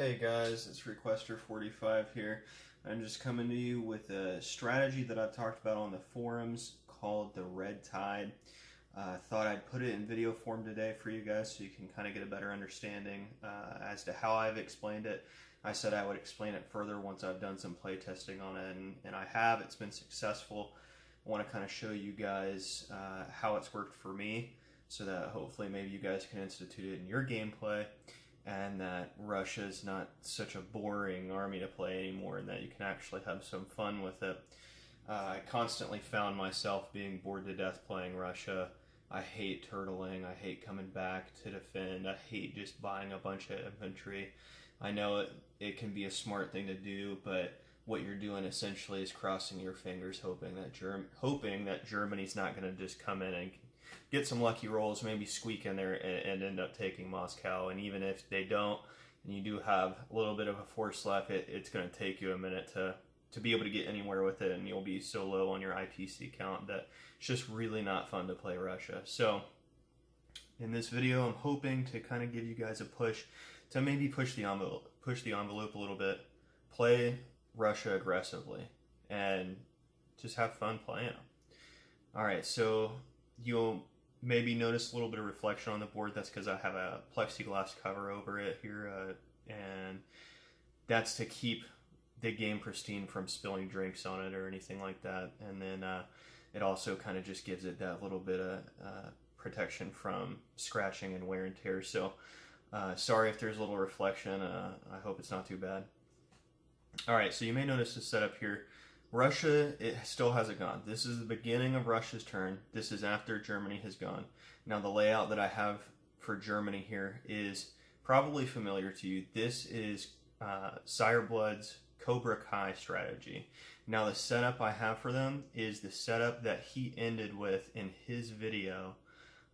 Hey guys, it's Requester45 here. I'm just coming to you with a strategy that I've talked about on the forums called the Red Tide. Thought I'd put it in video form today for you guys so you can kind of get a better understanding as to how I've explained it. I said I would explain it further once I've done some play testing on it, and I have. It's been successful. I want to kind of show you guys how it's worked for me so that hopefully maybe you guys can institute it in your gameplay, and that Russia is not such a boring army to play anymore, and that you can actually have some fun with it. I constantly found myself being bored to death playing Russia. I hate turtling, I hate coming back to defend, I hate just buying a bunch of infantry. I know it can be a smart thing to do, but what you're doing essentially is crossing your fingers, hoping that Germany's not going to just come in and get some lucky rolls, maybe squeak in there and end up taking Moscow. And even if they don't, and you do have a little bit of a force left, it's going to take you a minute to be able to get anywhere with it, and you'll be so low on your IPC count that it's just really not fun to play Russia. So in this video, I'm hoping to kind of give you guys a push to maybe push the envelope a little bit, play Russia aggressively, and just have fun playing them. All right, so you'll maybe notice a little bit of reflection on the board. That's because I have a plexiglass cover over it here, and that's to keep the game pristine from spilling drinks on it or anything like that. And then it also kind of just gives it that little bit of protection from scratching and wear and tear. So sorry if there's a little reflection. I hope it's not too bad. All right, so you may notice the setup here. Russia, it still hasn't gone. This is the beginning of Russia's turn. This is after Germany has gone. Now the layout that I have for Germany here is probably familiar to you. This is Sireblood's Cobra Kai strategy. Now the setup I have for them is the setup that he ended with in his video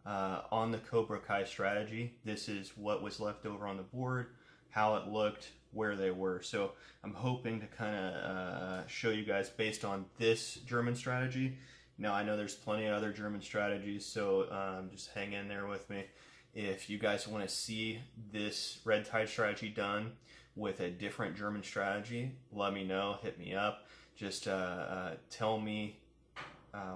on the Cobra Kai strategy. This is what was left over on the board, how it looked, where they were. So I'm hoping to kind of show you guys based on this German strategy. Now I know there's plenty of other German strategies, so just hang in there with me. If you guys want to see this Red Tide strategy done with a different German strategy, let me know, hit me up. Just tell me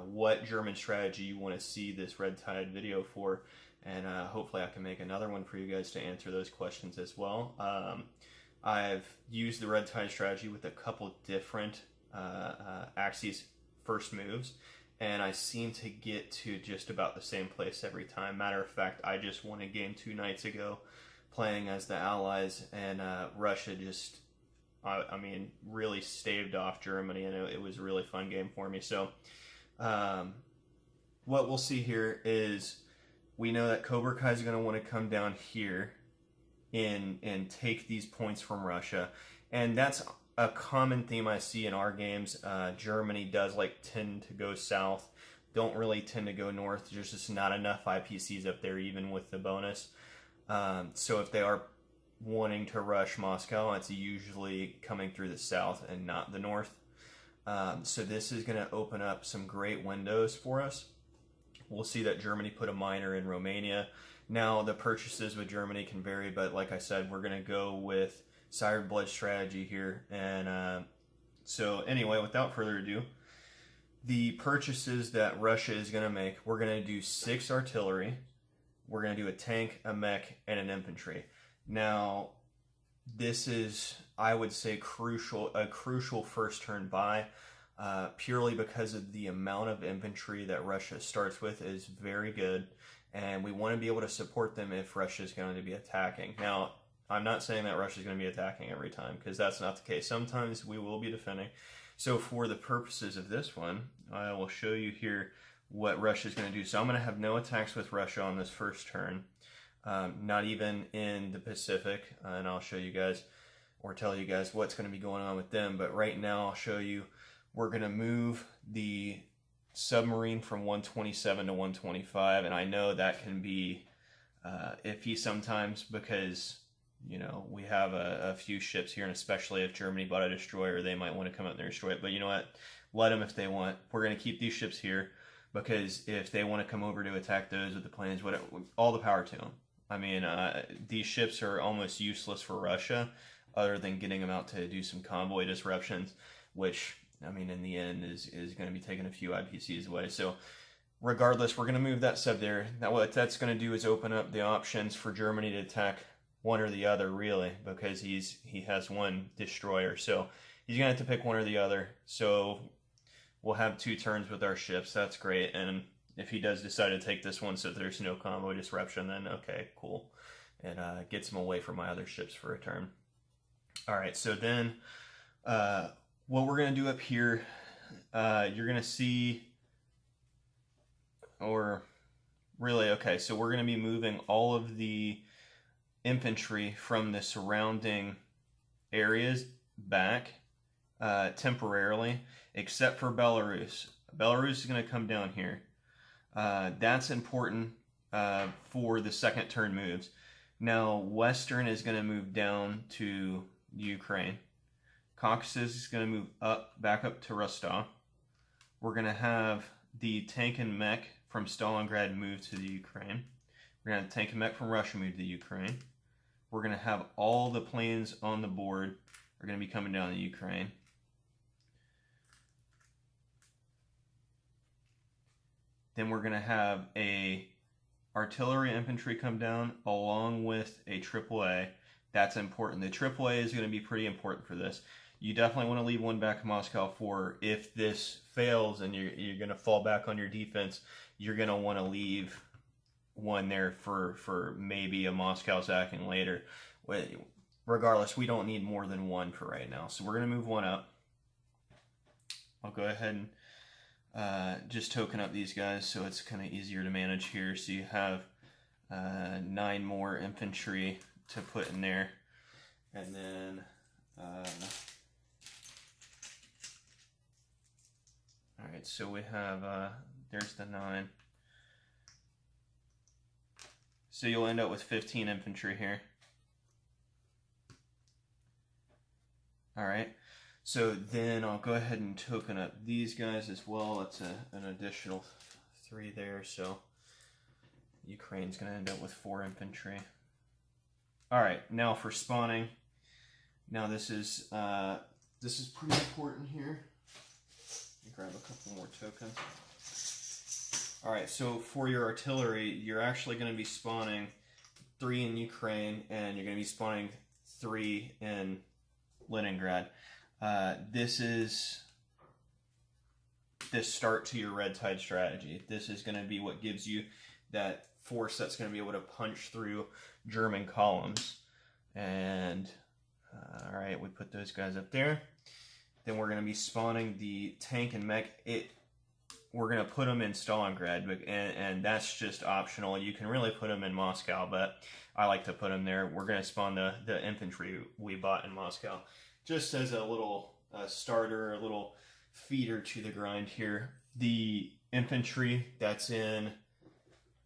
what German strategy you want to see this Red Tide video for, and hopefully I can make another one for you guys to answer those questions as well. I've used the Red Tide strategy with a couple different Axis first moves, and I seem to get to just about the same place every time. Matter of fact, I just won a game 2 nights ago playing as the Allies, and Russia just, I mean, really staved off Germany, and it was a really fun game for me. So what we'll see here is we know that Cobra Kai is going to want to come down here and take these points from Russia, and that's a common theme I see in our games. Germany does tend to go south, don't really tend to go north. There's just not enough IPCs up there even with the bonus. So if they are wanting to rush Moscow, it's usually coming through the south and not the north. So this is going to open up some great windows for us. We'll see that Germany put a miner in Romania. Now, the purchases with Germany can vary, but like I said, we're going to go with Sireblood strategy here. And so anyway, without further ado, the purchases that Russia is going to make, we're going to do 6 artillery, we're going to do a tank, a mech, and an infantry. Now, this is, I would say, a crucial first turn buy. Purely because of the amount of infantry that Russia starts with is very good, and we want to be able to support them if Russia is going to be attacking. Now, I'm not saying that Russia is going to be attacking every time, because that's not the case. Sometimes we will be defending. So for the purposes of this one, I will show you here what Russia is going to do. So I'm going to have no attacks with Russia on this first turn, not even in the Pacific, and I'll show you guys, or tell you guys what's going to be going on with them. But right now I'll show you we're going to move the submarine from 127 to 125, and I know that can be iffy sometimes because, you know, we have a few ships here, and especially if Germany bought a destroyer, they might want to come up there and destroy it. But you know what? Let them if they want. We're going to keep these ships here because if they want to come over to attack those with the planes, whatever, all the power to them. I mean, these ships are almost useless for Russia. other than getting them out to do some convoy disruptions, which, I mean, in the end is going to be taking a few IPCs away. So regardless, we're going to move that sub there. Now what that's going to do is open up the options for Germany to attack one or the other, really, because he has one destroyer. So he's going to have to pick one or the other. So we'll have 2 turns with our ships. That's great. And if he does decide to take this one so there's no convoy disruption, then okay, cool. It gets him away from my other ships for a turn. All right, so then what we're going to do up here, you're going to see, or really, okay, so we're going to be moving all of the infantry from the surrounding areas back temporarily, except for Belarus. Belarus is going to come down here. That's important for the second turn moves. Now, Western is going to move down to Ukraine. Caucasus is going to move back up to Rostov. We're going to have the tank and mech from Stalingrad move to the Ukraine. We're going to have tank and mech from Russia move to the Ukraine. We're going to have all the planes on the board are going to be coming down to Ukraine. Then we're going to have a artillery infantry come down along with a AAA. That's important. The AAA is going to be pretty important for this. You definitely want to leave one back in Moscow for if this fails and you're going to fall back on your defense, you're going to want to leave one there for maybe a Moscow sacking later. Regardless, we don't need more than one for right now. So we're going to move one up. I'll go ahead and just token up these guys so it's kind of easier to manage here. So you have 9 more infantry to put in there. And then alright, so we have there's the 9. So you'll end up with 15 infantry here. Alright, so then I'll go ahead and token up these guys as well. That's an additional 3 there, so Ukraine's going to end up with 4 infantry. Alright, now for spawning. Now this is pretty important here. Let me grab a couple more tokens. Alright, so for your artillery, you're actually going to be spawning 3 in Ukraine, and you're going to be spawning 3 in Leningrad. This is the start to your red tide strategy. This is going to be what gives you that force that's going to be able to punch through German columns. And alright, we put those guys up there. Then we're going to be spawning the tank and mech. We're going to put them in Stalingrad, and that's just optional. You can really put them in Moscow, but I like to put them there. We're going to spawn the infantry we bought in Moscow, just as a little starter, a little feeder to the grind here. The infantry that's in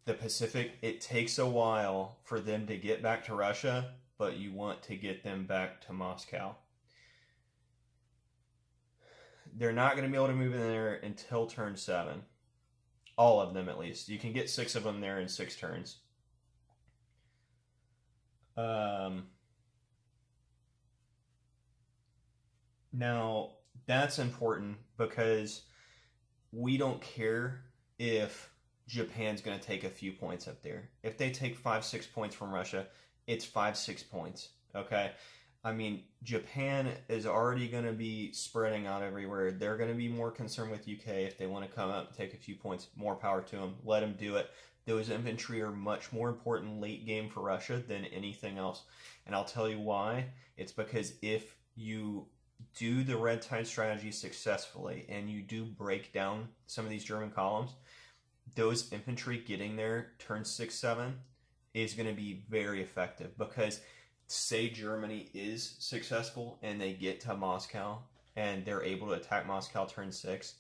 the Pacific, it takes a while for them to get back to Russia, but you want to get them back to Moscow. They're not going to be able to move in there until turn 7. All of them, at least. You can get 6 of them there in 6 turns. Now, that's important because we don't care if Japan's going to take a few points up there. If they take 5-6 points from Russia, it's 5-6 points, okay? I mean, Japan is already going to be spreading out everywhere. They're going to be more concerned with UK. If they want to come up and take a few points, more power to them. Let them do it. Those infantry are much more important late game for Russia than anything else. And I'll tell you why. It's because if you do the red tide strategy successfully and you do break down some of these German columns, those infantry getting there turn 6-7 is going to be very effective. Because say Germany is successful and they get to Moscow and they're able to attack Moscow turn 6,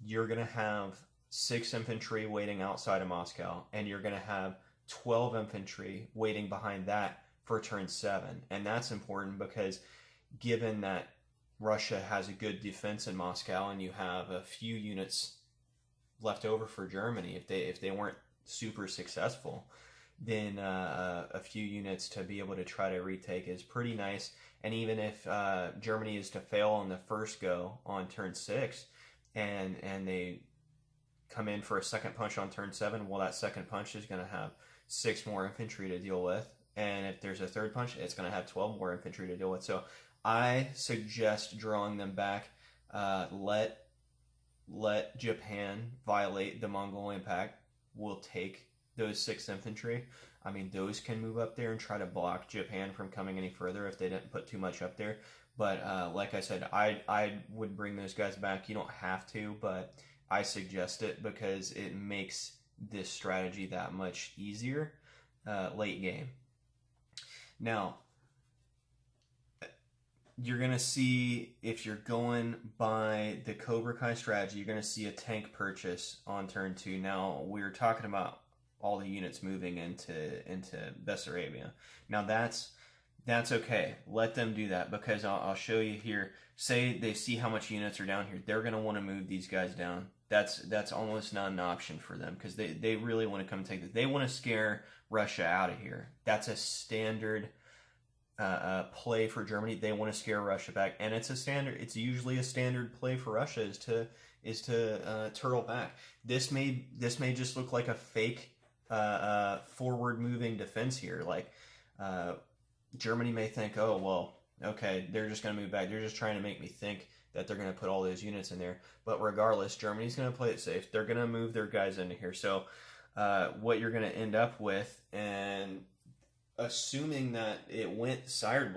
you're going to have 6 infantry waiting outside of Moscow, and you're going to have 12 infantry waiting behind that for turn 7. And that's important because given that Russia has a good defense in Moscow and you have a few units left over for Germany, if they weren't super successful, then a few units to be able to try to retake is pretty nice. And even if Germany is to fail on the first go on turn 6, and they come in for a second punch on turn 7, well, that second punch is going to have 6 more infantry to deal with. And if there's a third punch, it's going to have 12 more infantry to deal with. So I suggest drawing them back. Let Japan violate the Mongolian Pact. We'll take those 6 infantry. I mean, those can move up there and try to block Japan from coming any further if they didn't put too much up there. But like I said, I would bring those guys back. You don't have to, but I suggest it because it makes this strategy that much easier late game. Now, you're going to see, if you're going by the Cobra Kai strategy, you're going to see a tank purchase on turn 2. Now, we were talking about all the units moving into Bessarabia. Now, that's okay. Let them do that, because I'll show you here. Say they see how much units are down here. They're going to want to move these guys down. That's almost not an option for them, because they really want to come take this. They want to scare Russia out of here. That's a standard play for Germany. They want to scare Russia back, and it's usually a standard play for Russia is to turtle back. This may just look like a fake forward moving defense here. Like Germany may think, oh well, okay, they're just going to move back. They're just trying to make me think that they're going to put all those units in there. But regardless, Germany's going to play it safe. They're going to move their guys into here. So what you're going to end up with, and assuming that it went Sayre's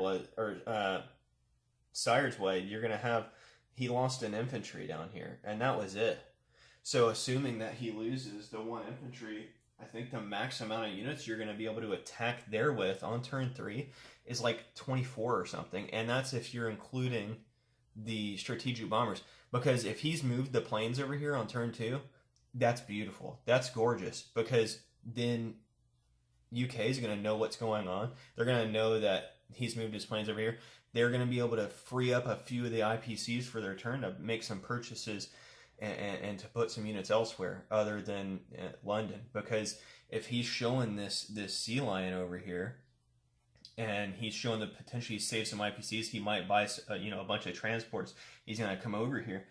way, you're going to have, he lost an infantry down here, and that was it. So assuming that he loses the 1 infantry, I think the max amount of units you're going to be able to attack there with on turn 3 is like 24 or something, and that's if you're including the strategic bombers. Because if he's moved the planes over here on turn 2, that's beautiful. That's gorgeous, because then UK is going to know what's going on. They're going to know that he's moved his planes over here. They're going to be able to free up a few of the IPCs for their turn to make some purchases and to put some units elsewhere other than London. Because if he's showing this sea lion over here, and he's showing the potentially save some IPCs, he might buy a bunch of transports. He's going to come over here,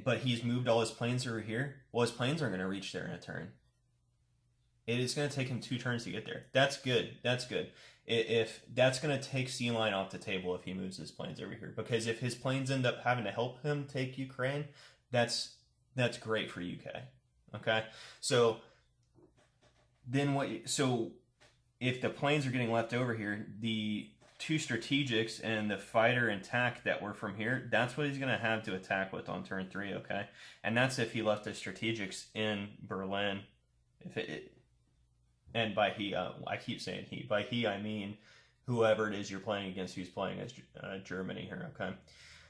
but he's moved all his planes over here. Well, his planes aren't going to reach there in a turn. It is going to take him 2 turns to get there. That's good. That's good. If that's going to take Sea Lion off the table if he moves his planes over here, because if his planes end up having to help him take Ukraine, that's great for UK. Okay, so then if the planes are getting left over here, the 2 strategics and the fighter and tac that were from here, that's what he's going to have to attack with on turn 3. Okay, and that's if he left the strategics in Berlin. And by he, I keep saying he. By he, I mean whoever it is you're playing against who's playing as Germany here, okay?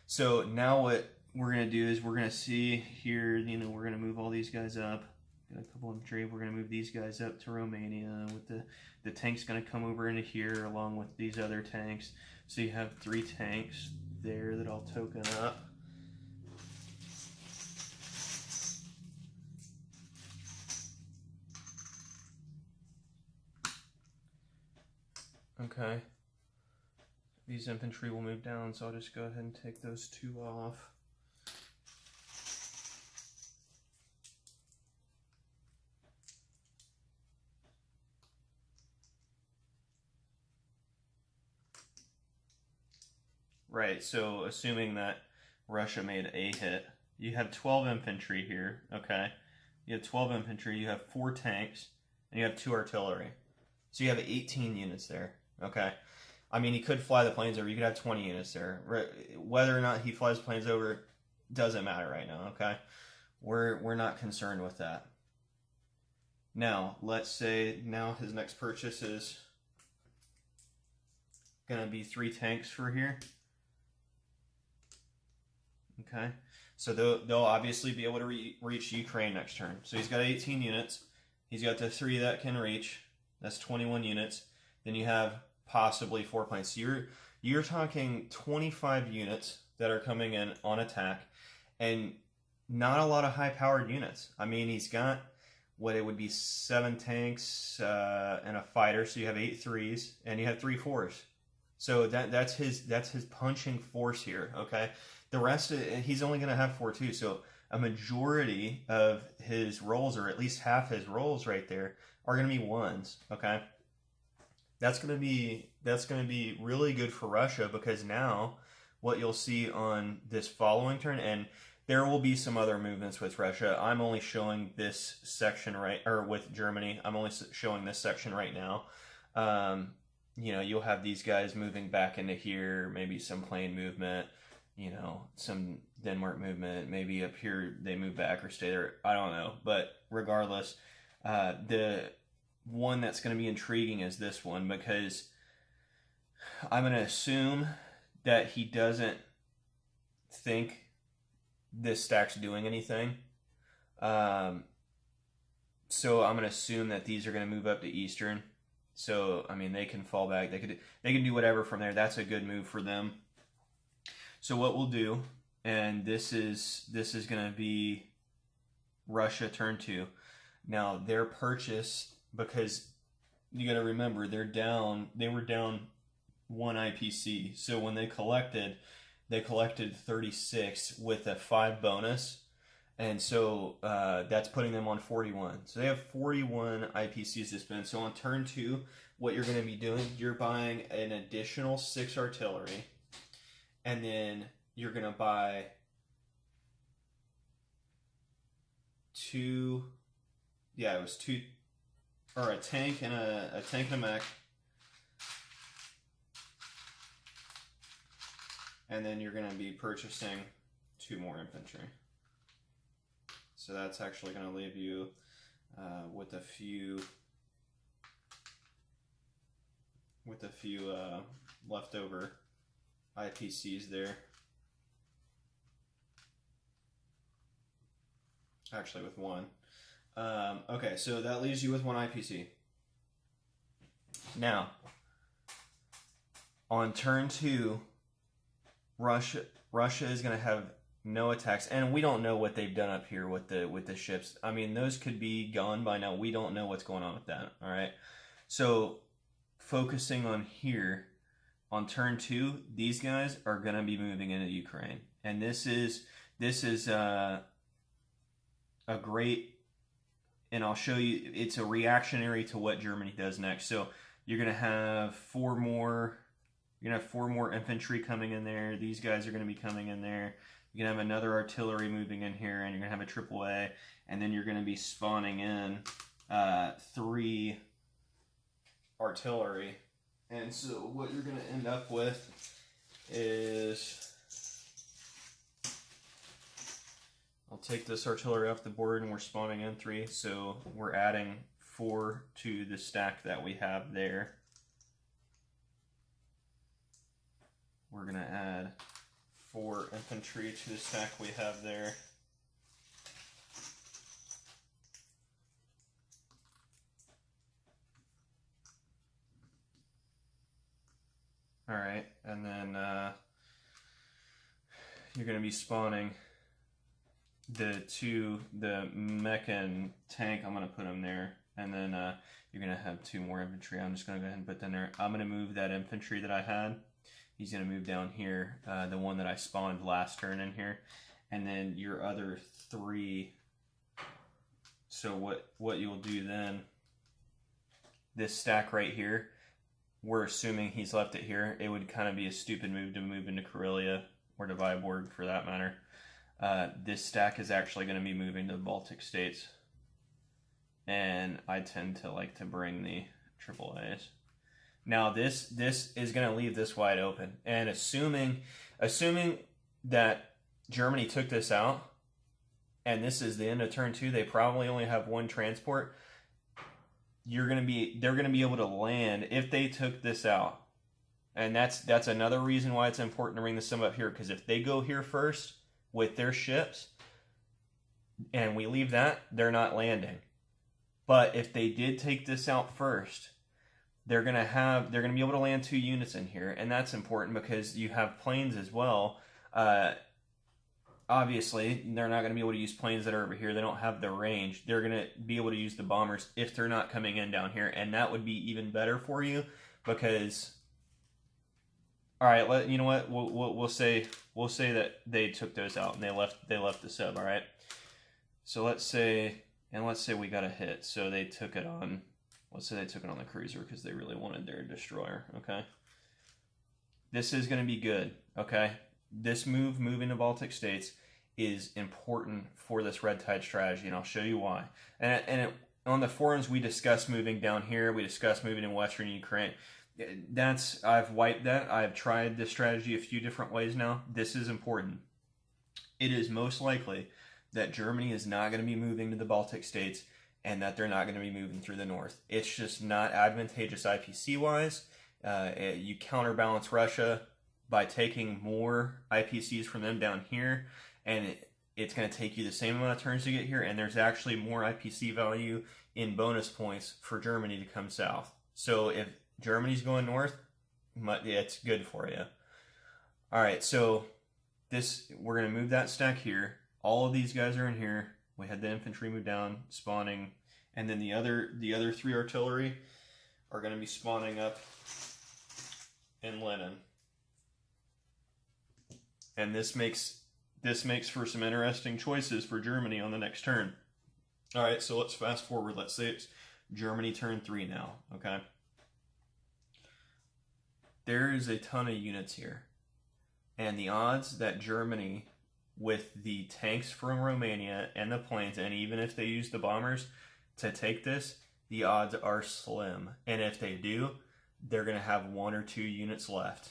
So now what we're going to do is we're going to see here, we're going to move all these guys up. Got a couple of infantry. We're going to move these guys up to Romania. With the tank's going to come over into here along with these other tanks. So you have 3 tanks there that I'll token up. Okay, these infantry will move down, so I'll just go ahead and take those 2 off. Right, so assuming that Russia made a hit, you have 12 infantry here, okay? You have 12 infantry, you have 4 tanks, and you have 2 artillery. So you have 18 units there. Okay, I mean, he could fly the planes over. You could have 20 units there. Whether or not he flies planes over doesn't matter right now. Okay, we're not concerned with that. Now, let's say now his next purchase is gonna be 3 tanks for here. Okay, so they'll obviously be able to reach Ukraine next turn. So he's got 18 units. He's got the 3 that can reach. That's 21 units. Then you have possibly 4 planes. So you're talking 25 units that are coming in on attack, and not a lot of high-powered units. I mean, he's got what it would be 7 tanks and a fighter. So you have 8 3s and you have 3 4s. So that's his punching force here. Okay, the rest he's only going to have 4 too. So a majority of his rolls, or at least half his rolls right there, are going to be 1s. Okay, that's going to be really good for Russia, because now what you'll see on this following turn, and there will be some other movements with Russia. I'm only showing this section or with Germany. I'm only showing this section right now. You know, you'll have these guys moving back into here, maybe some plane movement, you know, some Denmark movement, maybe up here they move back or stay there. I don't know. But regardless, the one that's going to be intriguing is this one, because I'm going to assume that he doesn't think this stack's doing anything. So I'm going to assume that these are going to move up to Eastern. So, I mean, they can fall back. They can do whatever from there. That's a good move for them. So what we'll do, and this is going to be Russia turn 2. Now, their purchase, because you got to remember, they were down 1 IPC. So when they collected 36 with a 5 bonus. And so that's putting them on 41. So they have 41 IPCs to spend. So on turn 2, what you're going to be doing, you're buying an additional 6 artillery. And then you're going to buy 2, yeah, it was 2, or a tank and a mech. And then you're going to be purchasing 2 more infantry. So that's actually going to leave you with a few leftover IPCs there. Actually, with 1. Okay, so that leaves you with 1 IPC. Now, on turn 2, Russia is going to have no attacks, and we don't know what they've done up here with the ships. I mean, those could be gone by now. We don't know what's going on with that. All right. So focusing on here, on turn 2, these guys are going to be moving into Ukraine, and this is a great, and I'll show you. It's a reactionary to what Germany does next. So you're going to have 4 more. You're going to have 4 more infantry coming in there. These guys are going to be coming in there. You're going to have another artillery moving in here, and you're going to have a AAA, and then you're going to be spawning in 3 artillery. And so what you're going to end up with is, I'll take this artillery off the board, and we're spawning in 3, so we're adding 4 to the stack that we have there. We're going to add 4 infantry to the stack we have there. All right, and then you're going to be spawning the mech and tank. I'm going to put them there, and then you're going to have 2 more infantry. I'm just going to go ahead and put them there. I'm going to move that infantry that I had. He's going to move down here, the one that I spawned last turn in here. And then your other 3. So what you'll do then, this stack right here, we're assuming he's left it here. It would kind of be a stupid move to move into Karelia, or to Viborg for that matter. This stack is actually going to be moving to the Baltic states. And I tend to like to bring the AAAs. Now this is going to leave this wide open, and assuming that Germany took this out, and this is the end of turn 2, they probably only have 1 transport. They're going to be able to land if they took this out, and that's another reason why it's important to bring this up here, because if they go here first with their ships, and we leave that, they're not landing. But if they did take this out first, they're gonna be able to land 2 units in here, and that's important because you have planes as well. obviously, they're not going to be able to use planes that are over here. They don't have the range. They're going to be able to use the bombers if they're not coming in down here, and that would be even better for you because. All right, you know what? We'll say that they took those out and they left the sub. All right. So let's say we got a hit. So they took it on. Let's say they took it on the cruiser because they really wanted their destroyer. Okay. This is going to be good. Okay. This moving to Baltic states is important for this red tide strategy, and I'll show you why. On the forums, we discussed moving down here. We discussed moving in Western Ukraine. I've wiped that. I've tried this strategy a few different ways now. This is important. It is most likely that Germany is not going to be moving to the Baltic states and that they're not going to be moving through the north. It's just not advantageous IPC-wise. You counterbalance Russia by taking more IPCs from them down here, and it's going to take you the same amount of turns to get here, and there's actually more IPC value in bonus points for Germany to come south. So if Germany's going north, yeah, it's good for you. All right, so we're going to move that stack here. All of these guys are in here. We had the infantry move down, spawning, and then the other 3 artillery are going to be spawning up in Lenin. And this makes for some interesting choices for Germany on the next turn. All right, so let's fast forward. Let's say it's Germany turn 3 now, okay? There is a ton of units here. And the odds that Germany, with the tanks from Romania and the planes, and even if they use the bombers to take this, the odds are slim. And if they do, they're going to have 1 or 2 units left.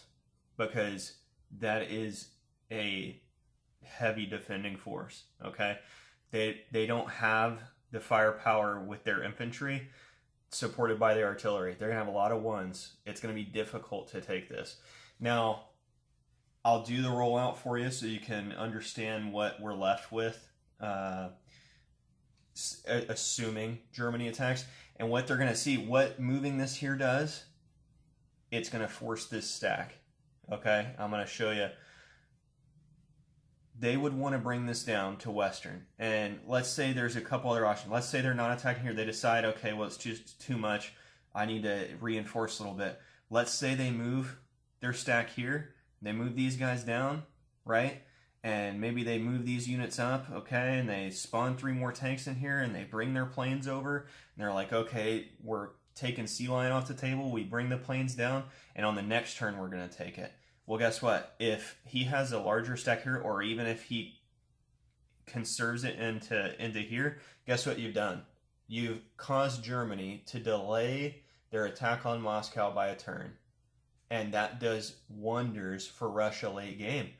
Because that is a heavy defending force, okay? They don't have the firepower with their infantry supported by their artillery. They're going to have a lot of ones. It's going to be difficult to take this. Now, I'll do the rollout for you so you can understand what we're left with, assuming Germany attacks. And what they're going to see, what moving this here does, it's going to force this stack. Okay? I'm going to show you. They would want to bring this down to Western. And let's say there's a couple other options. Let's say they're not attacking here. They decide, okay, well, it's just too much. I need to reinforce a little bit. Let's say they move their stack here. They move these guys down, right? And maybe they move these units up, okay? And they spawn 3 more tanks in here, and they bring their planes over. And they're like, okay, we're taking Sea Lion off the table. We bring the planes down, and on the next turn, we're going to take it. Well, guess what? If he has a larger stack here, or even if he conserves it into here, guess what you've done? You've caused Germany to delay their attack on Moscow by a turn. And that does wonders for Russia late game.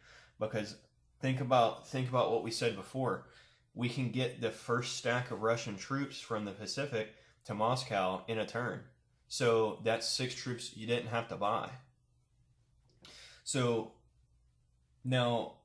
Because think about what we said before. We can get the first stack of Russian troops from the Pacific to Moscow in a turn. So that's 6 troops you didn't have to buy. So now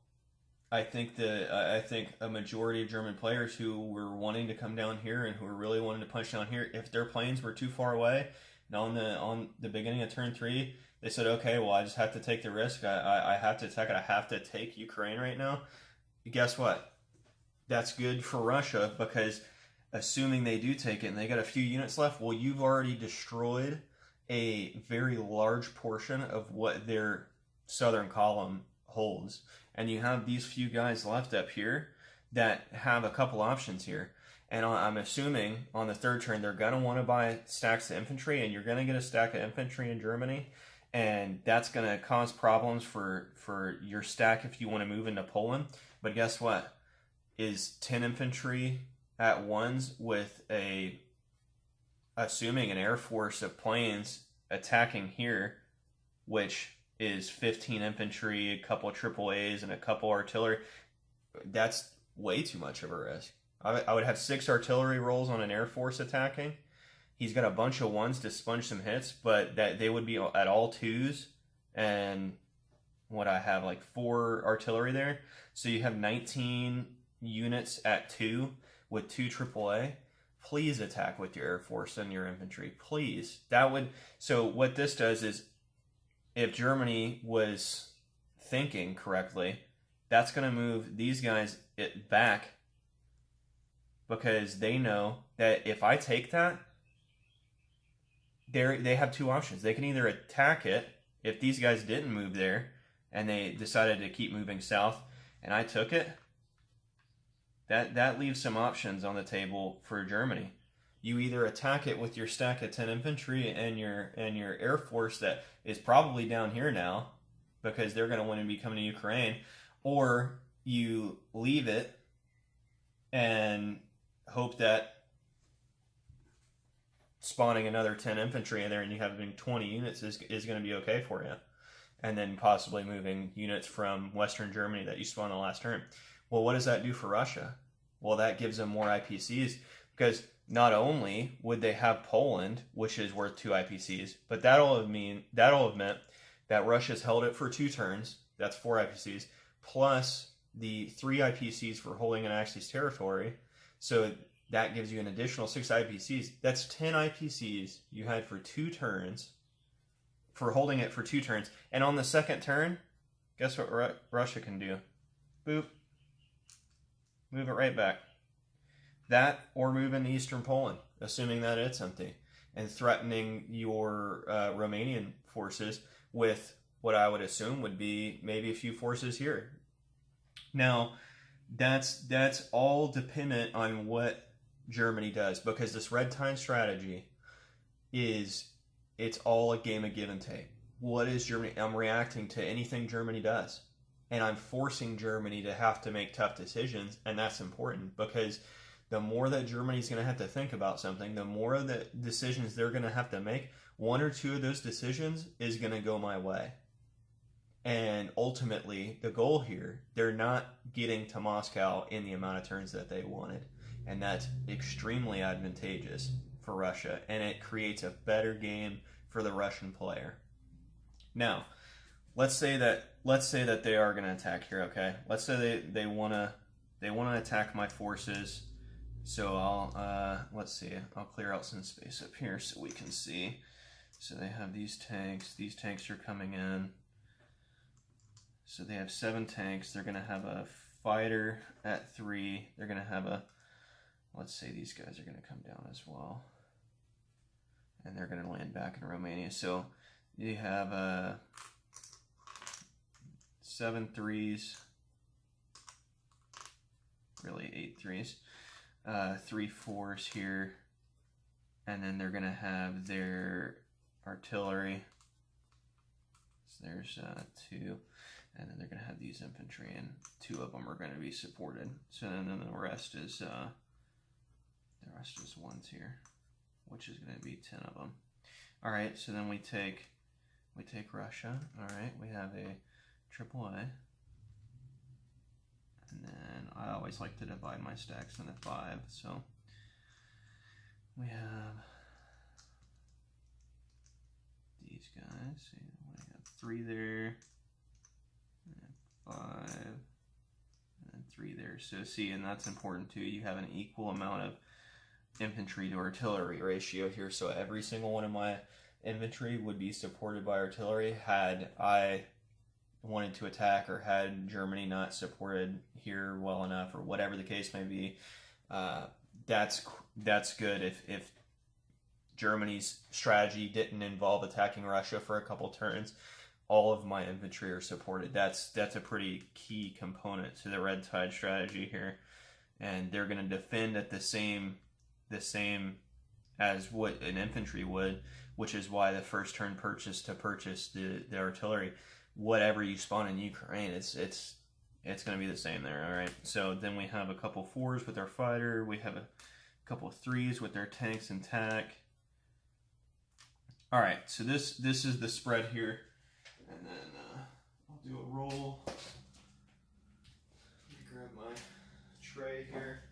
I think a majority of German players who were wanting to come down here and who were really wanting to punch down here, if their planes were too far away, now on the beginning of turn 3, they said, okay, well, I just have to take the risk. I have to attack it. I have to take Ukraine right now. Guess what? That's good for Russia because assuming they do take it and they got a few units left, well, you've already destroyed a very large portion of what their southern column holds. And you have these few guys left up here that have a couple options here. And I'm assuming on the 3rd turn, they're going to want to buy stacks of infantry, and you're going to get a stack of infantry in Germany. And that's going to cause problems for your stack if you want to move into Poland. But guess what? Is 10 infantry at ones with assuming an air force of planes attacking here, which is 15 infantry, a couple AAAs, and a couple artillery. That's way too much of a risk. I would have 6 artillery rolls on an air force attacking. He's got a bunch of 1s to sponge some hits, but that they would be at all 2s. And what I have, like 4 artillery there. So you have 19 units at 2 with 2 AAA. Please attack with your air force and your infantry. Please. So what this does is, if Germany was thinking correctly, that's going to move these guys back, because they know that if I take that, they have two options. They can either attack it if these guys didn't move there and they decided to keep moving south and I took it. That leaves some options on the table for Germany. You either attack it with your stack of 10 infantry and your air force that is probably down here now because they're going to want to be coming to Ukraine, or you leave it and hope that spawning another 10 infantry in there and you having 20 units is going to be okay for you. And then possibly moving units from Western Germany that you spawned the last turn. Well, what does that do for Russia? Well, that gives them more IPCs, because not only would they have Poland, which is worth 2 IPCs, but that'll have meant that Russia's held it for 2 turns. That's 4 IPCs, plus the 3 IPCs for holding an Axis territory. So that gives you an additional 6 IPCs. That's 10 IPCs you had for 2 turns, for holding it for 2 turns. And on the second turn, guess what Russia can do? Boop. Move it right back. That, or move into eastern Poland, assuming that it's empty, and threatening your Romanian forces with what I would assume would be maybe a few forces here. Now, that's all dependent on what Germany does, because this red tide strategy it's all a game of give and take. What is Germany? I'm reacting to anything Germany does, and I'm forcing Germany to have to make tough decisions, and that's important, because the more that Germany's going to have to think about something, the more of the decisions they're going to have to make, 1 or 2 of those decisions is going to go my way. And ultimately, the goal here, they're not getting to Moscow in the amount of turns that they wanted. And that's extremely advantageous for Russia, and it creates a better game for the Russian player. Now, let's say that they are going to attack here, okay? Let's say they want to attack my forces. So let's see. I'll clear out some space up here so we can see. So they have these tanks. These tanks are coming in. So they have 7 tanks. They're going to have a fighter at 3. They're going to have a, let's say these guys are going to come down as well. And they're going to land back in Romania. So you have 7 3s, really 8 3s, 3 4s here, and then they're going to have their artillery. So there's 2, and then they're going to have these infantry, and 2 of them are going to be supported. So then the rest is ones here, which is going to be 10 of them. All right, so then we take Russia. All right, we have a AAA. And then I always like to divide my stacks into 5. So we have these guys. So we have 3 there, and 5, and 3 there. So see, and that's important too. You have an equal amount of infantry to artillery ratio here. So every single one of my infantry would be supported by artillery had I wanted to attack, or had Germany not supported here well enough, or whatever the case may be. That's good if Germany's strategy didn't involve attacking Russia for a couple turns. All of my infantry are supported. That's a pretty key component to the red tide strategy here, and they're going to defend at the same as what an infantry would, which is why the first turn purchase the artillery. Whatever you spawn in Ukraine, it's going to be the same there. All right. So then we have a couple 4s with our fighter. We have a couple of 3s with their tanks and tack. All right. So this is the spread here, and then I'll do a roll. Let me grab my tray here.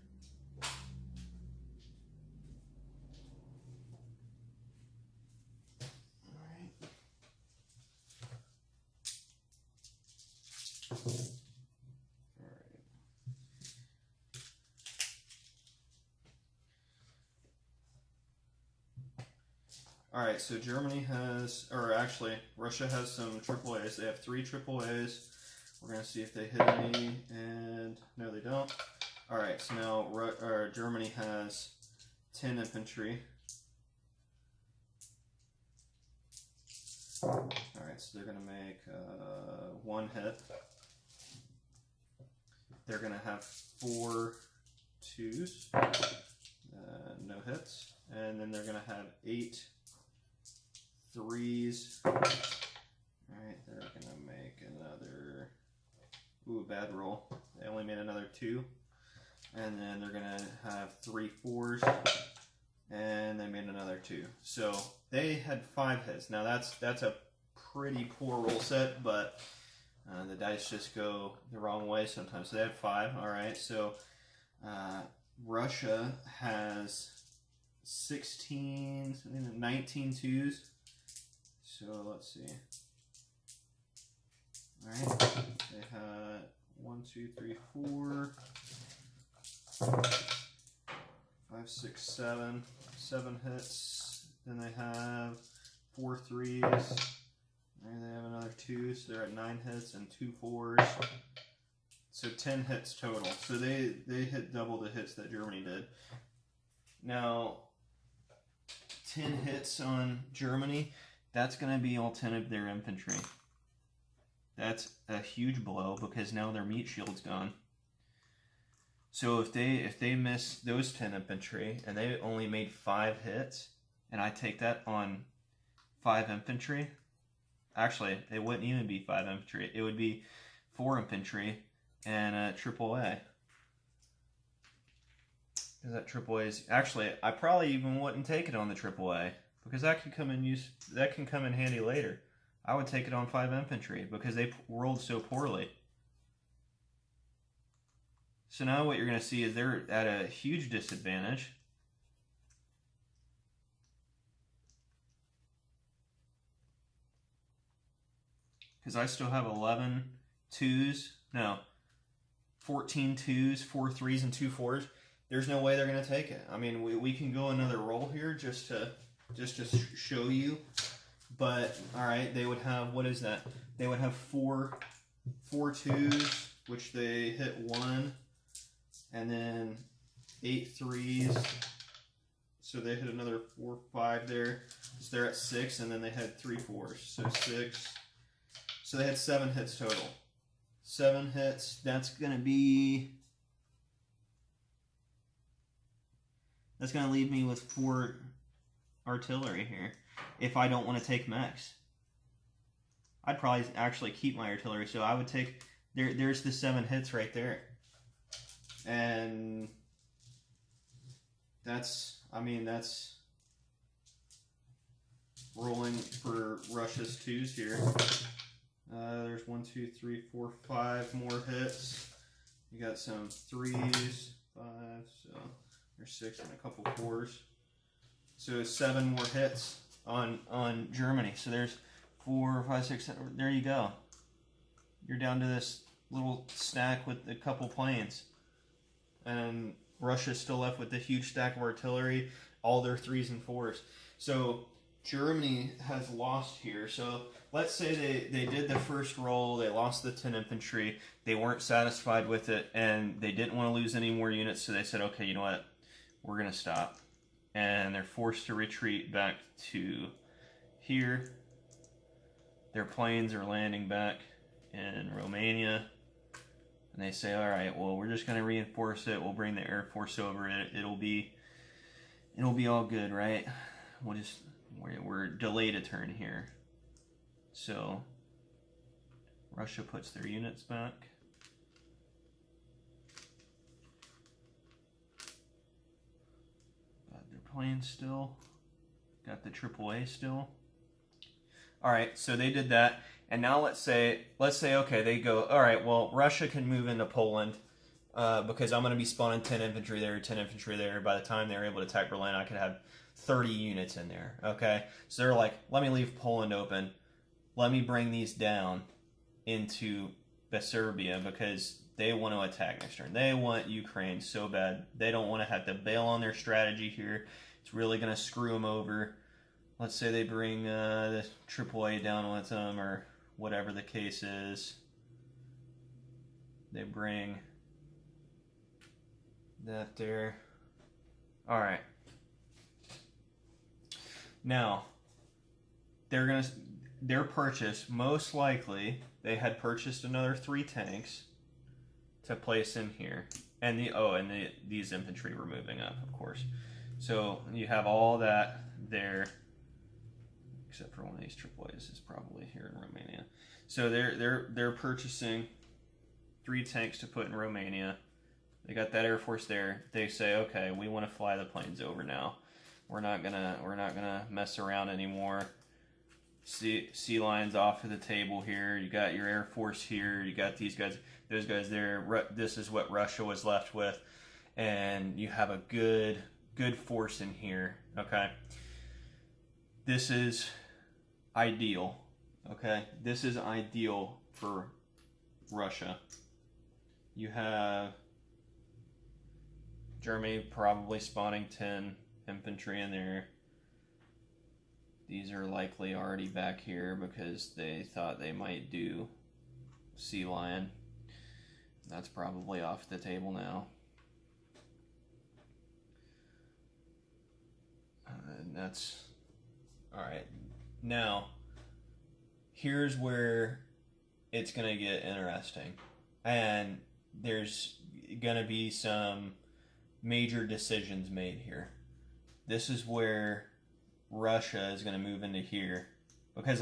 Alright, so Germany has, or actually, Russia has some AAAs. They have 3 AAAs We're going to see if they hit any, and no, they don't. All right, so now Germany has 10 infantry. All right, so they're going to make one hit. They're going to have 4 twos, no hits, and then they're going to have 8 threes. All right, they're going to make another, bad roll. They only made another 2. And then they're going to have 3 fours, and they made another 2. So they had 5 hits. Now that's a pretty poor roll set, but the dice just go the wrong way sometimes. So they had 5. All right, so Russia has 19 twos. So let's see. All right, they had 1, 2, 3, 4, 5, 6, 7. 7 hits. Then they have 4 threes. And they have another 2, so they're at 9 hits and 2 fours. So 10 hits total. So they hit double the hits that Germany did. Now, 10 hits on Germany, that's going to be all 10 of their infantry. That's a huge blow because now their meat shield's gone. So if they miss those 10 infantry and they only made 5 hits, and I take that on 5 infantry, actually it wouldn't even be 5 infantry. It would be 4 infantry and a AAA. Because that AAA is actually, I probably even wouldn't take it on the AAA because that can come in handy later. I would take it on 5 infantry because they rolled so poorly. So now what you're going to see is they're at a huge disadvantage. Because I still have 11 twos. No, 14 twos, 4 threes, and 2 fours. There's no way they're going to take it. I mean, we can go another roll here just to show you. But, all right, they would have, what is that? They would have 4 twos, which they hit 1, and then 8 threes. So they hit another 4, 5 there. So they're at 6, and then they had 3 fours. So 6. So they had 7 hits total. 7 hits. That's going to leave me with 4 artillery here. If I don't want to take mechs, I'd probably actually keep my artillery. So I would take, there's the 7 hits right there. And that's rolling for Russia's 2s here. There's 1, 2, 3, 4, 5 more hits. You got some 3s, 5, so there's 6 and a couple 4s. So 7 more hits on Germany. So there's 4, 5, 6, 7. There you go. You're down to this little stack with a couple planes. And Russia's still left with a huge stack of artillery, all their 3s and 4s. So Germany has lost here. So let's say they did the first roll, they lost the 10 infantry, they weren't satisfied with it, and they didn't want to lose any more units, so they said, okay, you know what, we're going to stop. And they're forced to retreat back to here. Their planes are landing back in Romania. And they say, all right, well, we're just going to reinforce it. We'll bring the Air Force over it. It'll be all good, right? We're delayed a turn here. So Russia puts their units back. Playing still. Got the AAA still. All right, so they did that, and now let's say okay, they go, all right, well, Russia can move into Poland because I'm going to be spawning 10 infantry there, 10 infantry there. By the time they're able to attack Berlin, I could have 30 units in there. Okay, so they're like, let me leave Poland open. Let me bring these down into Serbia because they want to attack next turn. They want Ukraine so bad. They don't want to have to bail on their strategy here. It's really going to screw them over. Let's say they bring the AAA down with them or whatever the case is. They bring that there. All right. Now, their purchase, most likely, they had purchased another 3 tanks to place in here. And these infantry were moving up, of course. So you have all that there, except for one of these AAAs is probably here in Romania. So they're purchasing 3 tanks to put in Romania. They got that Air Force there. They say, okay, we want to fly the planes over now. We're not gonna mess around anymore. Sea Lion's off of the table here. You got your Air Force here. You got these guys, those guys there. This is what Russia was left with, and you have a good force in here. Okay, this is ideal. Okay, this is ideal for Russia. You have Germany probably spawning 10 infantry in there. These are likely already back here because they thought they might do Sea Lion. That's probably off the table now. And that's all right. Now, here's where it's going to get interesting. And there's going to be some major decisions made here. This is where Russia is going to move into here. Because,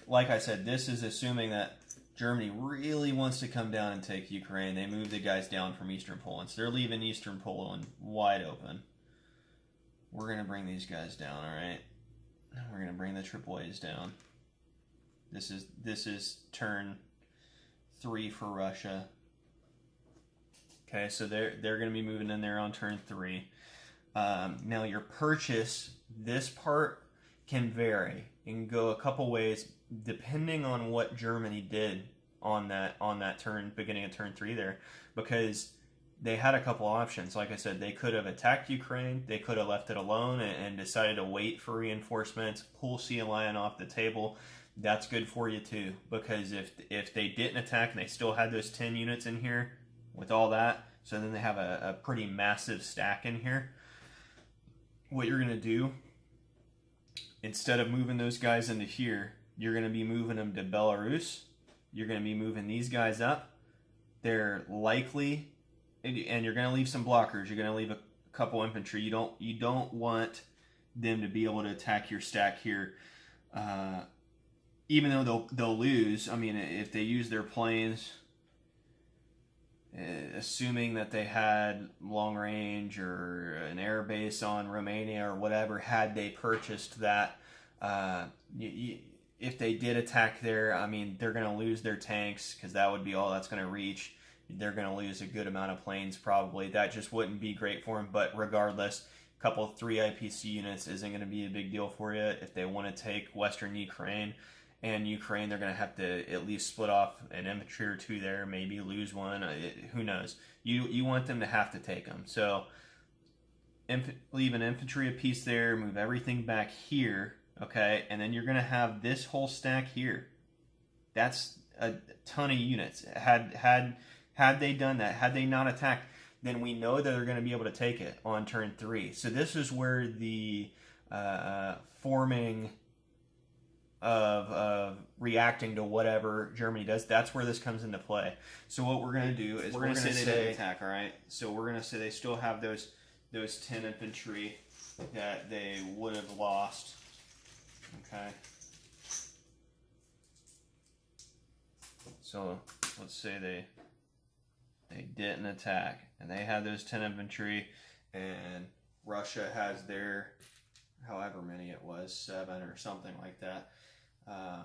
like I said, this is assuming that Germany really wants to come down and take Ukraine. They move the guys down from Eastern Poland. So they're leaving Eastern Poland wide open. We're going to bring these guys down, all right? We're going to bring the AAAs down. This is turn 3 for Russia. Okay, so they're going to be moving in there on turn 3. Now your purchase, this part can vary. It can go a couple ways depending on what Germany did on that turn, beginning of turn 3 there, because they had a couple options. Like I said, they could have attacked Ukraine. They could have left it alone and decided to wait for reinforcements, pull Sea Lion off the table. That's good for you too, because if they didn't attack and they still had those 10 units in here with all that, so then they have a pretty massive stack in here. What you're going to do, instead of moving those guys into here, you're going to be moving them to Belarus. You're going to be moving these guys up. They're likely, and you're going to leave some blockers. You're going to leave a couple infantry. You don't want them to be able to attack your stack here. Even though they'll lose, I mean, if they use their planes, assuming that they had long range or an air base on Romania or whatever, had they purchased that, if they did attack there, I mean, they're going to lose their tanks because that would be all that's going to reach. They're going to lose a good amount of planes probably. That just wouldn't be great for them, but regardless, a couple 3 IPC units isn't going to be a big deal for you. If they want to take Western Ukraine, and Ukraine, they're going to have to at least split off an infantry or 2 there, maybe lose one. Who knows? You want them to have to take them. So leave an infantry a piece there, move everything back here, okay? And then you're going to have this whole stack here. That's a ton of units. Had they done that, had they not attacked, then we know that they're going to be able to take it on turn 3. So this is where the forming of reacting to whatever Germany does, that's where this comes into play. So what we're going to do is we're going to say they didn't attack, all right? So we're going to say they still have those 10 infantry that they would have lost, okay? So let's say they didn't attack, and they had those 10 infantry, and Russia has their, however many it was, 7 or something like that. I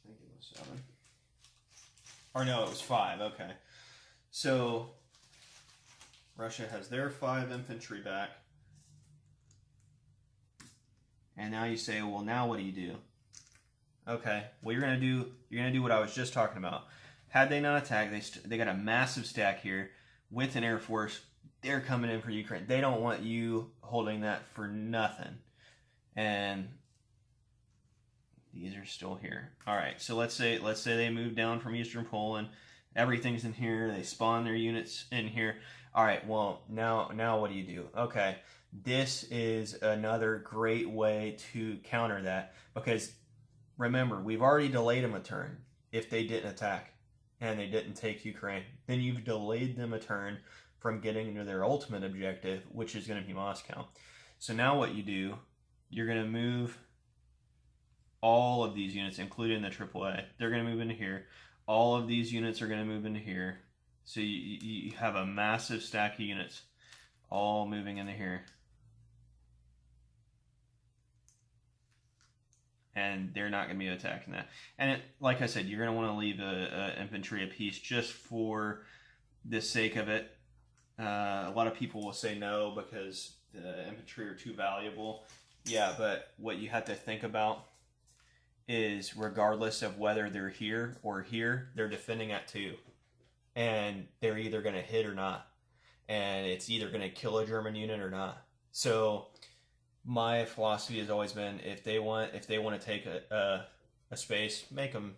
think it was 7. Or no, it was 5, okay. So Russia has their 5 infantry back. And now you say, well, now what do you do? Okay, well, you're gonna do what I was just talking about. Had they not attacked, they got a massive stack here with an air force. They're coming in for Ukraine. They don't want you holding that for nothing. And these are still here. All right, so let's say they move down from Eastern Poland. Everything's in here. They spawn their units in here. All right, well, now what do you do? Okay, this is another great way to counter that, because remember, we've already delayed them a turn if they didn't attack and they didn't take Ukraine. Then you've delayed them a turn from getting to their ultimate objective, which is going to be Moscow. So now what you do, you're going to move all of these units, including the AAA. They're going to move into here. All of these units are going to move into here. So you have a massive stack of units all moving into here. And they're not going to be attacking that. And like I said, you're going to want to leave a infantry a piece just for the sake of it. A lot of people will say no because the infantry are too valuable. Yeah, but what you have to think about is, regardless of whether they're here or here, they're defending at 2. And they're either going to hit or not. And it's either going to kill a German unit or not. So my philosophy has always been, if they want to take a space, make them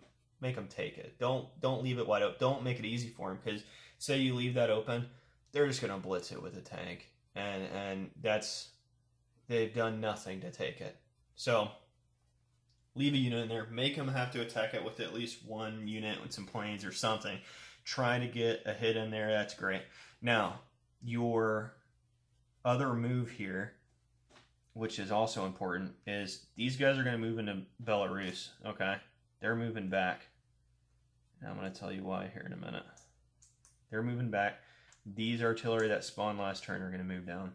take it. Don't leave it wide open. Don't make it easy for them, because say you leave that open, they're just going to blitz it with a tank, and they've done nothing to take it. So leave a unit in there. Make them have to attack it with at least one unit with some planes or something. Try to get a hit in there. That's great. Now, your other move here, which is also important, is these guys are going to move into Belarus, okay? They're moving back. And I'm going to tell you why here in a minute. They're moving back. These artillery that spawned last turn are going to move down.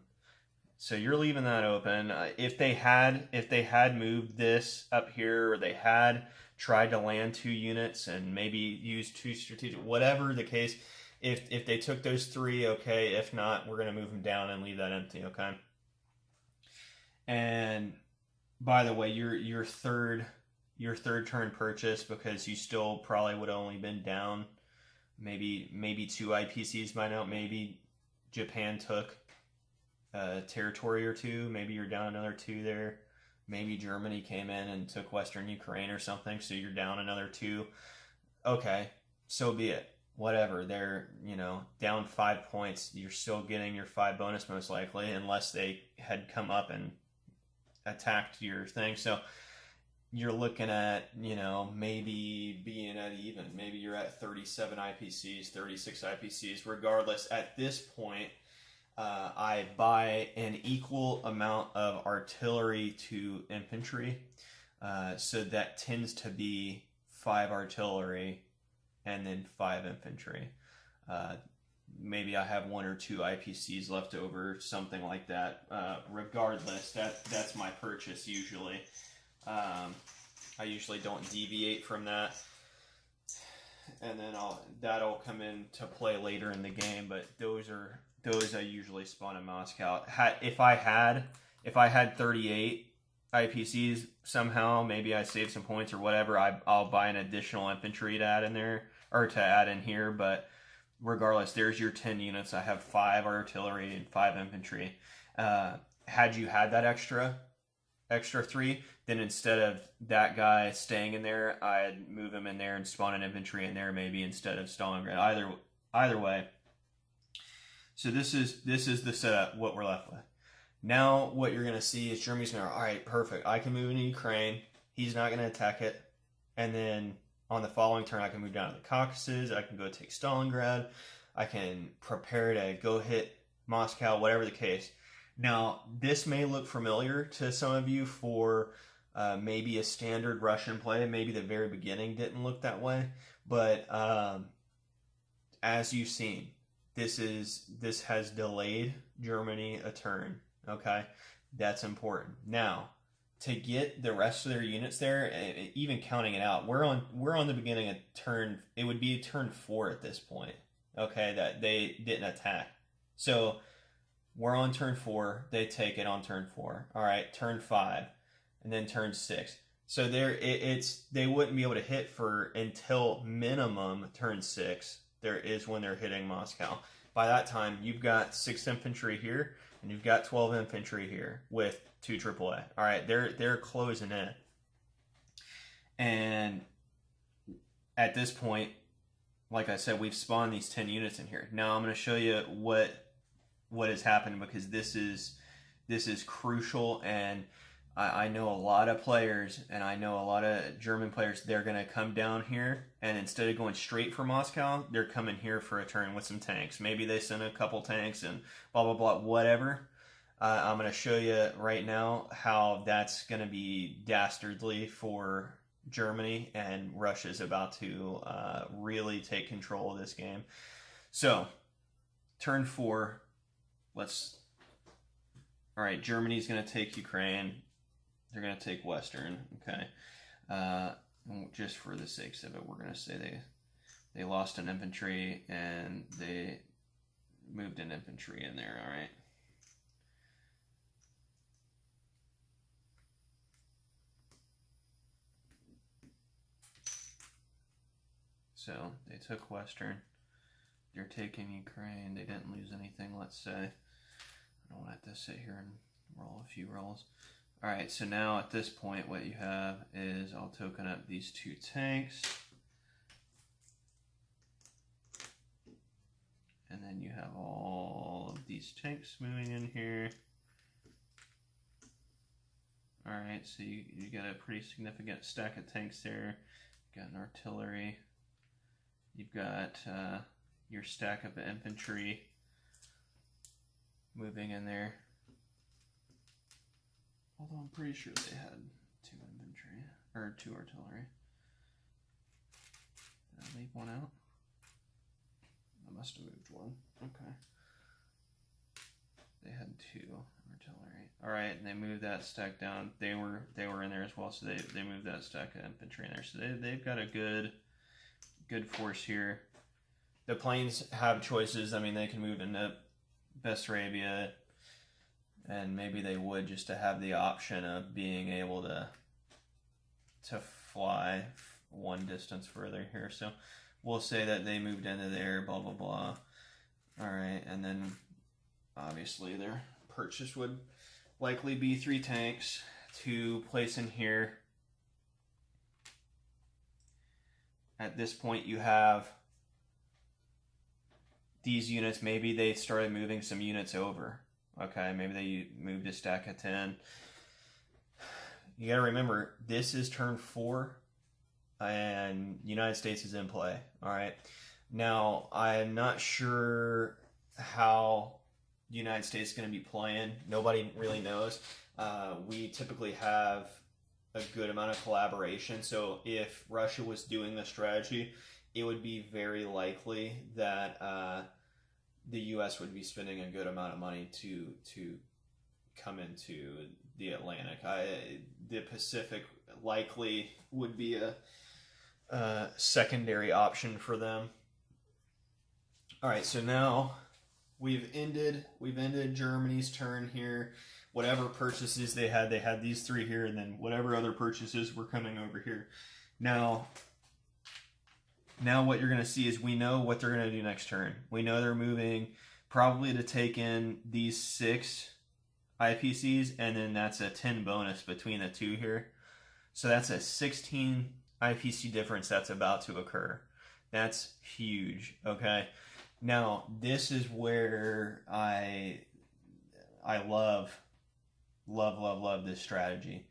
So you're leaving that open. If they had moved this up here, or they had tried to land 2 units and maybe use 2 strategic, whatever the case, if they took those 3, okay. If not, we're going to move them down and leave that empty, okay? And by the way, your third turn purchase, because you still probably would have only been down maybe 2 IPCs by now. Maybe Japan took territory or 2. Maybe you're down another 2 there. Maybe Germany came in and took Western Ukraine or something, so you're down another 2. Okay, so be it. Whatever. They're, down 5 points. You're still getting your 5 bonus most likely, unless they had come up and attacked your thing. So you're looking at, maybe being at even. Maybe you're at 37 IPCs, 36 IPCs. Regardless, at this point, I buy an equal amount of artillery to infantry. So that tends to be 5 artillery and then 5 infantry. Maybe I have 1 or 2 IPCs left over, something like that. Regardless, that's my purchase usually. I usually don't deviate from that, and then that'll come into play later in the game. But those I usually spawn in Moscow. If I had 38 IPCs somehow, maybe I save some points or whatever, I'll buy an additional infantry to add in there, or to add in here. But regardless, there's your 10 units. I have 5 artillery and 5 infantry. Had you had that extra 3, then instead of that guy staying in there, I'd move him in there and spawn an infantry in there, maybe instead of Stalingrad. Either way. So this is the setup, what we're left with. Now what you're going to see is Germany's going to, all right, perfect. I can move into Ukraine. He's not going to attack it. And then on the following turn, I can move down to the Caucasus. I can go take Stalingrad. I can prepare to go hit Moscow, whatever the case. Now, this may look familiar to some of you for maybe a standard Russian play. Maybe the very beginning didn't look that way. But as you've seen, this has delayed Germany a turn. Okay, that's important. Now, to get the rest of their units there, even counting it out, we're on the beginning of turn. It would be turn 4 at this point. Okay, that they didn't attack. So we're on turn 4. They take it on turn 4. All right, turn 5, and then turn 6. So they wouldn't be able to hit for until minimum turn 6. There is when they're hitting Moscow. By that time, you've got 6 infantry here, and you've got 12 infantry here with 2 AAA. All right, they're closing in, and at this point, like I said, we've spawned these 10 units in here. Now I'm going to show you what has happened, because this is crucial, and I know a lot of players, and I know a lot of German players, they're going to come down here, and instead of going straight for Moscow, they're coming here for a turn with some tanks. Maybe they send a couple tanks and blah, blah, blah, whatever. I'm going to show you right now how that's going to be dastardly for Germany, and Russia's about to really take control of this game. So, turn 4, all right, Germany's going to take Ukraine. They're going to take Western, okay? Just for the sakes of it, we're going to say they lost an infantry, and they moved an infantry in there, all right? So they took Western. They're taking Ukraine. They didn't lose anything, let's say. I don't want to have to sit here and roll a few rolls. All right, so now at this point, what you have is I'll token up these 2 tanks. And then you have all of these tanks moving in here. All right, so you got a pretty significant stack of tanks there. You got an artillery. You've got your stack of infantry moving in there. Although I'm pretty sure they had 2 infantry, or 2 artillery. Did I leave one out? I must have moved one. Okay. They had 2 artillery. Alright, and they moved that stack down. They were in there as well, so they moved that stack of infantry in there. So they've got a good force here. The planes have choices. I mean, they can move into Bessarabia, and maybe they would, just to have the option of being able to fly one distance further here. So we'll say that they moved into there, blah, blah, blah. All right, and then obviously their purchase would likely be 3 tanks to place in here. At this point, you have these units. Maybe they started moving some units over. Okay, maybe they moved a stack of 10. You got to remember, this is turn 4, and United States is in play. All right. Now, I'm not sure how the United States is going to be playing. Nobody really knows. We typically have a good amount of collaboration. So if Russia was doing the strategy, it would be very likely that the U.S. would be spending a good amount of money to come into the Atlantic. The Pacific likely would be a secondary option for them. All right, so now we've ended Germany's turn here. Whatever purchases they had these 3 here, and then whatever other purchases were coming over here. Now what you're going to see is we know what they're going to do next turn. We know they're moving probably to take in these 6 IPCs, and then that's a 10 bonus between the 2 here. So that's a 16 IPC difference that's about to occur. That's huge, okay? Now, this is where I love this strategy.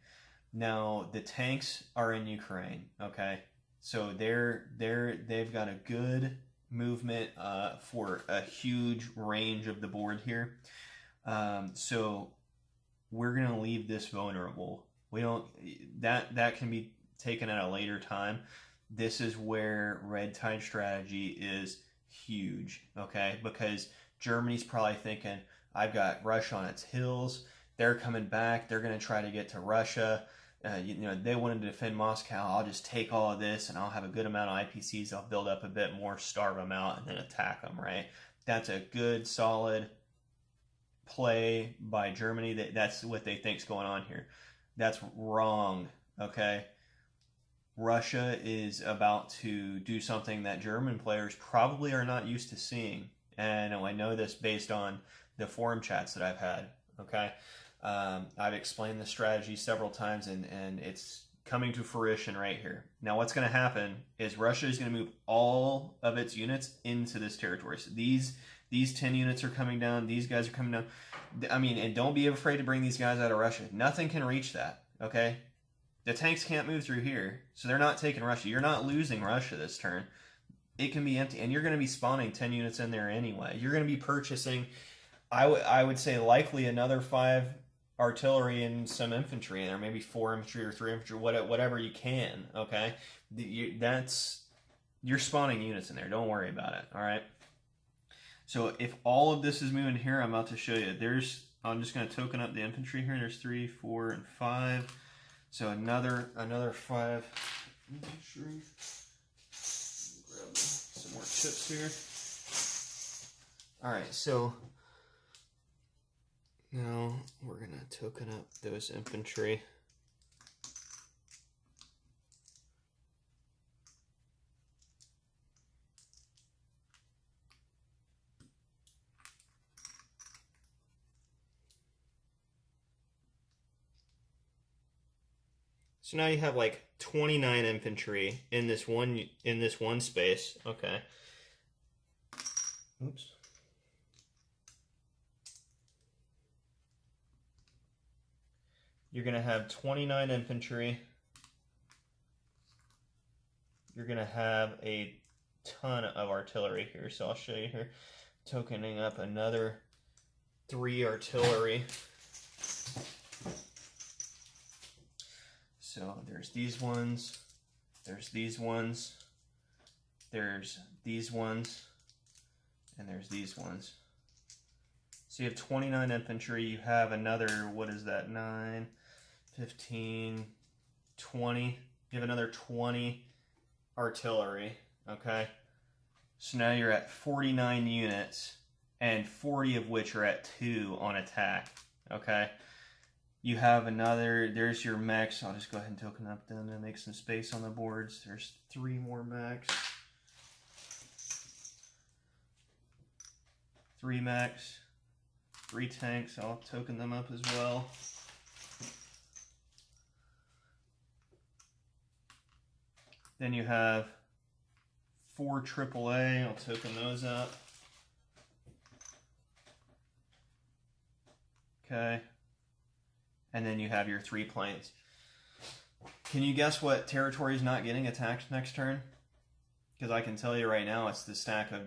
Now, the tanks are in Ukraine, okay? So they've got a good movement for a huge range of the board here. So we're gonna leave this vulnerable. We don't that can be taken at a later time. This is where red tide strategy is huge, okay? Because Germany's probably thinking, I've got Russia on its heels. They're coming back. They're going to try to get to Russia. They wanted to defend Moscow. I'll just take all of this, and I'll have a good amount of IPCs. I'll build up a bit more, starve them out, and then attack them, right? That's a good, solid play by Germany. That's what they think's going on here. That's wrong, okay? Russia is about to do something that German players probably are not used to seeing. And I know this based on the forum chats that I've had, okay? I've explained the strategy several times, and it's coming to fruition right here. Now what's going to happen is Russia is going to move all of its units into this territory. So these 10 units are coming down. These guys are coming down. I mean, and don't be afraid to bring these guys out of Russia. Nothing can reach that, okay? The tanks can't move through here, so they're not taking Russia. You're not losing Russia this turn. It can be empty, and you're going to be spawning 10 units in there anyway. You're going to be purchasing, I would say, likely another 5 artillery and some infantry in there, maybe 4 infantry or 3 infantry, whatever you can, okay? You're spawning units in there. Don't worry about it, all right? So if all of this is moving here, I'm about to show you. I'm just going to token up the infantry here. There's 3, 4, and 5. So another 5 infantry. Grab some more chips here. All right, so now we're going to token up those infantry. So now you have like 29 infantry in this one space. Okay. Oops. You're going to have 29 infantry. You're going to have a ton of artillery here. So I'll show you here. Tokening up another 3 artillery. So there's these ones, there's these ones, there's these ones, and there's these ones. So you have 29 infantry, you have another, what is that, 9, 15, 20. You have another 20 artillery, okay? So now you're at 49 units, and 40 of which are at 2 on attack, okay? You have another, there's your mechs. I'll just go ahead and token up them and make some space on the boards. There's 3 more mechs. 3 mechs. 3 tanks. I'll token them up as well. Then you have 4 AAA. I'll token those up. Okay. And then you have your 3 planes. Can you guess what territory is not getting attacked next turn? Because I can tell you right now, it's the stack of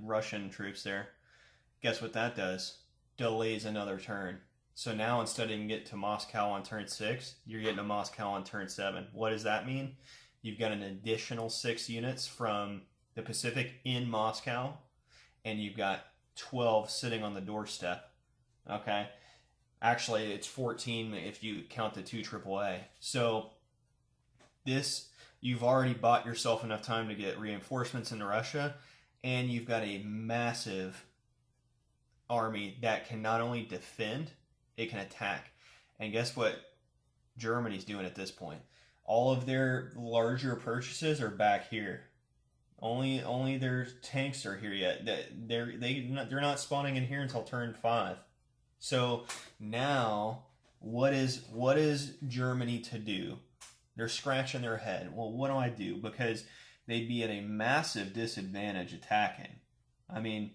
Russian troops there. Guess what that does? Delays another turn. So now instead of getting to Moscow on turn 6, you're getting to Moscow on turn 7. What does that mean? You've got an additional 6 units from the Pacific in Moscow, and you've got 12 sitting on the doorstep. Okay? Actually, it's 14 if you count the 2 AAA. So this, you've already bought yourself enough time to get reinforcements into Russia, and you've got a massive army that can not only defend, it can attack. And guess what Germany's doing at this point? All of their larger purchases are back here. Only their tanks are here yet. They're not spawning in here until turn 5. So now, what is Germany to do? They're scratching their head. Well, what do I do? Because they'd be at a massive disadvantage attacking. I mean,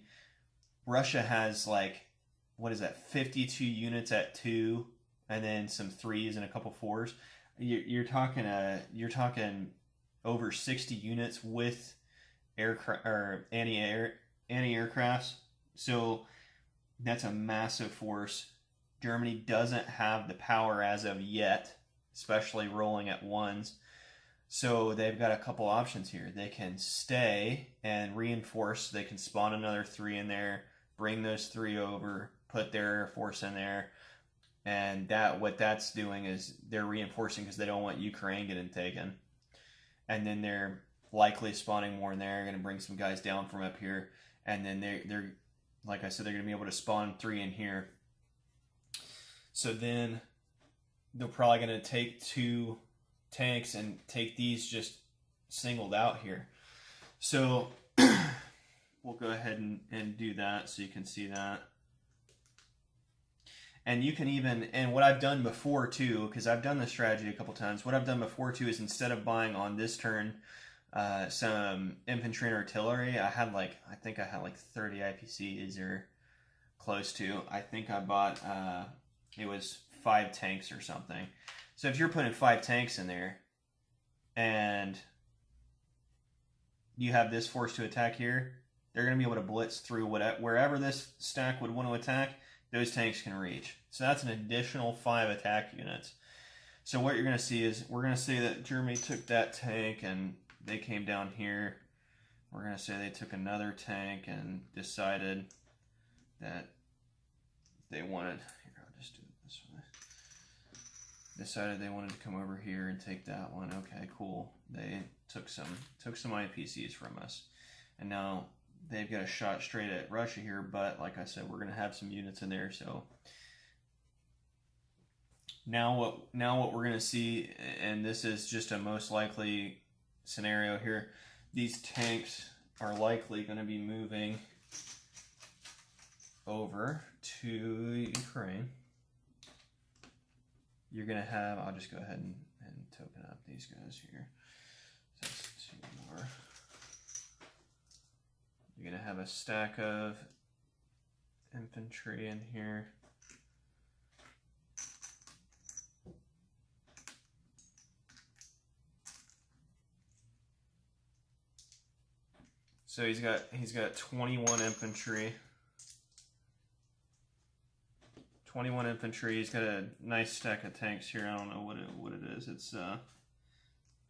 Russia has like, what is that, 52 units at 2, and then some 3s and a couple 4s. You're talking over 60 units with aircraft or anti-aircrafts. So that's a massive force. Germany doesn't have the power as of yet, especially rolling at 1s. So they've got a couple options here. They can stay and reinforce. They can spawn another 3 in there, bring those 3 over, put their air force in there. And what that's doing is they're reinforcing because they don't want Ukraine getting taken. And then they're likely spawning more in there. They're going to bring some guys down from up here. And then they're like I said, they're going to be able to spawn 3 in here. So then they're probably going to take 2 tanks and take these just singled out here. So we'll go ahead and do that so you can see that. And you can even, and what I've done before too, because I've done this strategy a couple times, what I've done before too is instead of buying on this turn some infantry and artillery, I think I had like 30 IPCs or close to. I think I bought, it was 5 tanks or something. So if you're putting 5 tanks in there and you have this force to attack here, they're going to be able to blitz through wherever this stack would want to attack. Those tanks can reach. So that's an additional 5 attack units. So what you're going to see is, we're going to say that Germany took that tank and they came down here. We're going to say they took another tank and decided that they wanted, here, I'll just do it this way. Decided they wanted to come over here and take that one. Okay, cool. They took some IPCs from us. And now they've got a shot straight at Russia here, but like I said, we're going to have some units in there. So now what we're going to see, and this is just a most likely scenario here, these tanks are likely going to be moving over to Ukraine. You're going to have, I'll just go ahead and token up these guys here. So that's 2 more. You're going to have a stack of infantry in here. So he's got 21 infantry. 21 infantry. He's got a nice stack of tanks here. I don't know what it is. It's 5,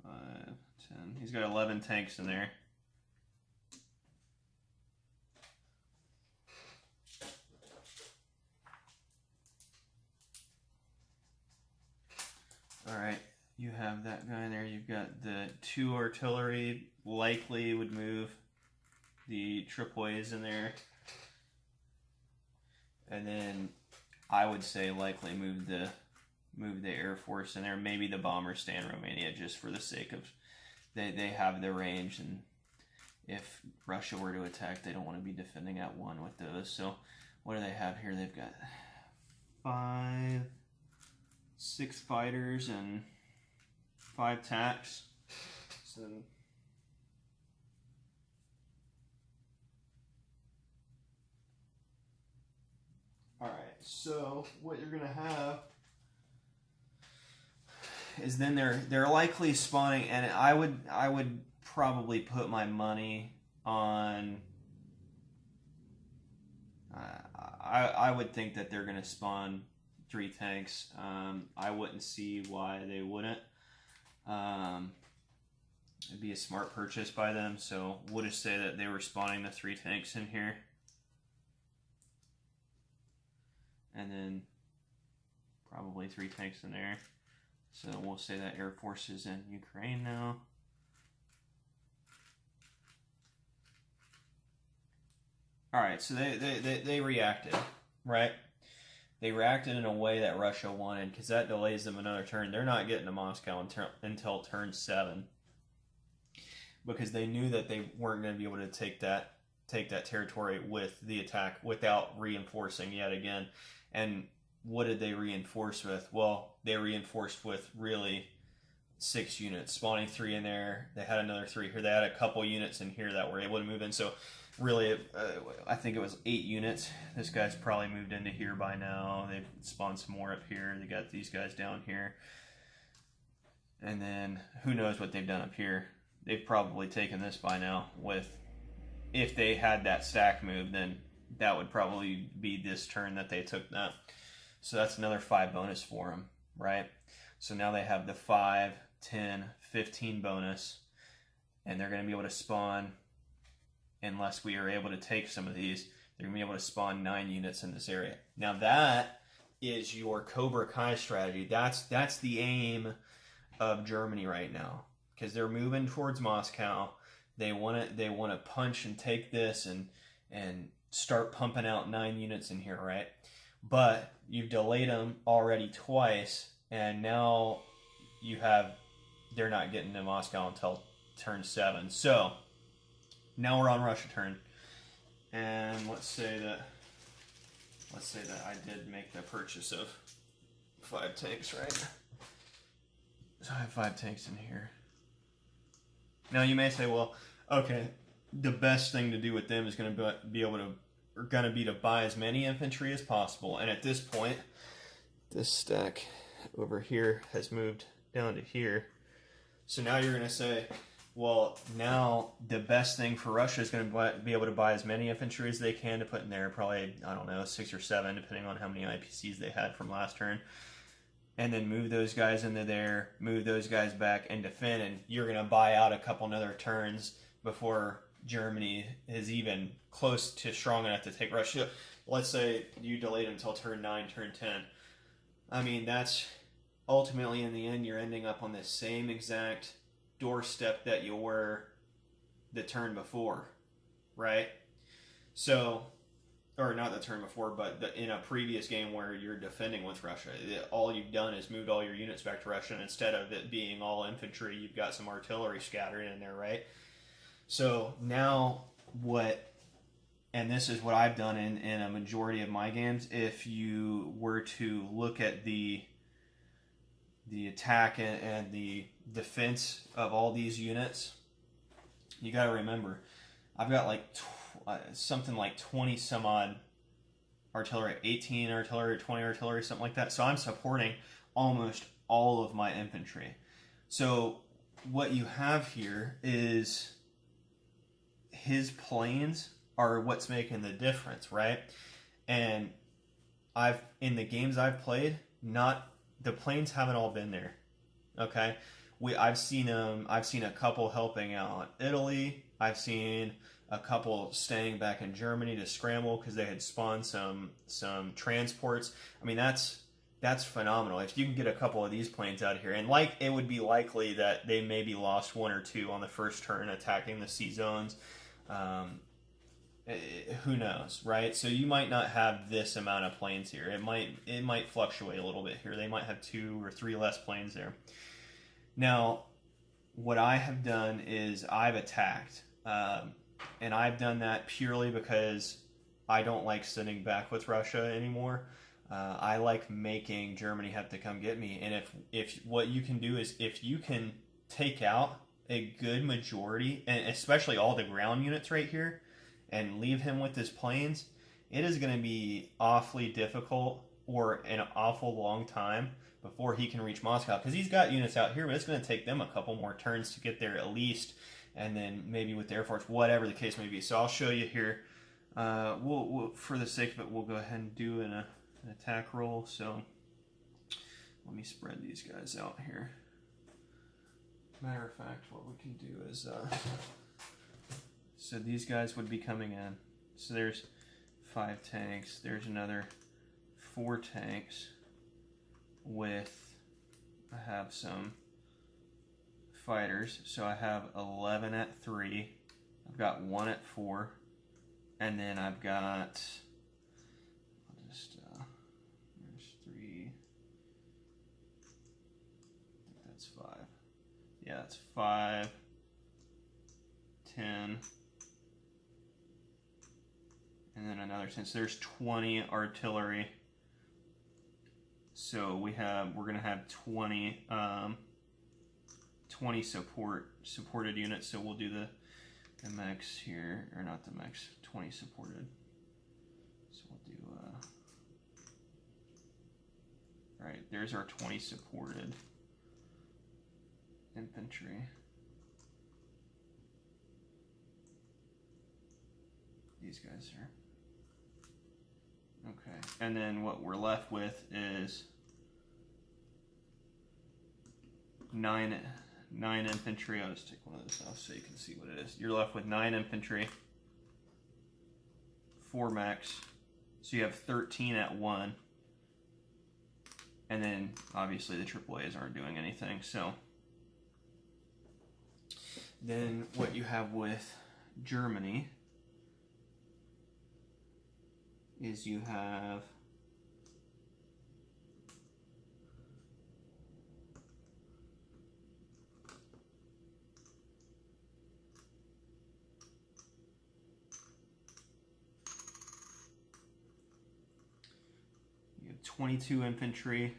10. He's got 11 tanks in there. All right, you have that guy in there. You've got the 2 artillery. Likely would move the tripways in there, and then I would say likely move the Air Force in there. Maybe the bombers stay in Romania just for the sake of they have the range, and if Russia were to attack, they don't want to be defending at 1 with those. So what do they have here? They've got 6 fighters and 5 tanks. So all right, so what you're gonna have is then they're likely spawning, and I would probably put my money on. I would think that they're gonna spawn 3 tanks. I wouldn't see why they wouldn't. It'd be a smart purchase by them. So we'll just say that they were spawning the 3 tanks in here. And then probably 3 tanks in there. So we'll say that Air Force is in Ukraine now. All right, so they reacted, right? They reacted in a way that Russia wanted, because that delays them another turn. They're not getting to Moscow until turn 7, because they knew that they weren't going to be able to take that territory with the attack without reinforcing yet again. And what did they reinforce with? Well, they reinforced with really 6 units, spawning 3 in there. They had another 3 here. They had a couple units in here that were able to move in. So really, I think it was 8 units. This guy's probably moved into here by now. They've spawned some more up here. They got these guys down here. And then who knows what they've done up here. They've probably taken this by now. If they had that stack move, then that would probably be this turn that they took that. So that's another 5 bonus for them, right? So now they have the 5, 10, 15 bonus, and they're going to be able to spawn, unless we are able to take some of these, they're going to be able to spawn 9 units in this area. Now that is your Cobra Kai strategy. That's the aim of Germany right now, because they're moving towards Moscow. They want to punch and take this and start pumping out 9 units in here, right? But you've delayed them already twice, and now they're not getting to Moscow until turn 7. So now we're on Russia turn, and let's say that let's say that I did make the purchase of 5 tanks, right? So I have 5 tanks in here. Now you may say, well, okay, the best thing to do with them is going to be able to, or going to be to buy as many infantry as possible. And at this point, this stack over here has moved down to here. So now you're going to say, well, now the best thing for Russia is going to be able to buy as many infantry as they can to put in there. Probably, I don't know, 6 or 7, depending on how many IPCs they had from last turn. And then move those guys into there, move those guys back and defend, and you're going to buy out a couple another turns before Germany is even close to strong enough to take Russia. Let's say you delayed until turn 9, turn 10. I mean, that's ultimately, in the end, you're ending up on the same exact doorstep that you were the turn before, right? So, or not the turn before, but in a previous game where you're defending with Russia. All you've done is moved all your units back to Russia, and instead of it being all infantry, you've got some artillery scattered in there, right? So now what, and this is what I've done in a majority of my games, if you were to look at the attack and the defense of all these units, you got to remember, I've got like something like 20 some odd artillery, 18 artillery, 20 artillery, something like that. So I'm supporting almost all of my infantry. So what you have here is his planes are what's making the difference, right? And in the games I've played, the planes haven't all been there. Okay, I've seen a couple helping out Italy. I've seen a couple staying back in Germany to scramble because they had spawned some transports. I mean, that's phenomenal. If you can get a couple of these planes out of here, and it would be likely that they maybe lost 1 or 2 on the first turn attacking the sea zones. Who knows, right? So you might not have this amount of planes here. It might fluctuate a little bit here. They might have 2 or 3 less planes there. Now, what I have done is I've attacked. And I've done that purely because I don't like sitting back with Russia anymore. I like making Germany have to come get me. And if what you can do is, if you can take out a good majority, and especially all the ground units right here, and leave him with his planes, it is going to be awfully difficult or an awful long time before he can reach Moscow. Because he's got units out here, but it's going to take them a couple more turns to get there at least. And then maybe with the Air Force, whatever the case may be. So I'll show you here. We'll for the sake of it, we'll go ahead and do an attack roll. So let me spread these guys out here. Matter of fact, what we can do is, so these guys would be coming in. So there's 5 tanks. There's another 4 tanks with, I have some fighters, so I have 11 at 3, I've got 1 at 4, and then I've got, there's 3, I think that's 5, yeah, that's 5, 10, and then another 10, so there's 20 artillery, so we're going to have 20 supported units, so we'll do the MX here, or not the MX, 20 supported. So we'll do, right, there's our 20 supported infantry. These guys are, okay, and then what we're left with is 9 infantry. I'll just take one of those off so you can see what it is. You're left with 9 infantry, 4 mechs, so you have 13 at 1, and then obviously the AAAs aren't doing anything. So then what you have with Germany is you have 22 infantry.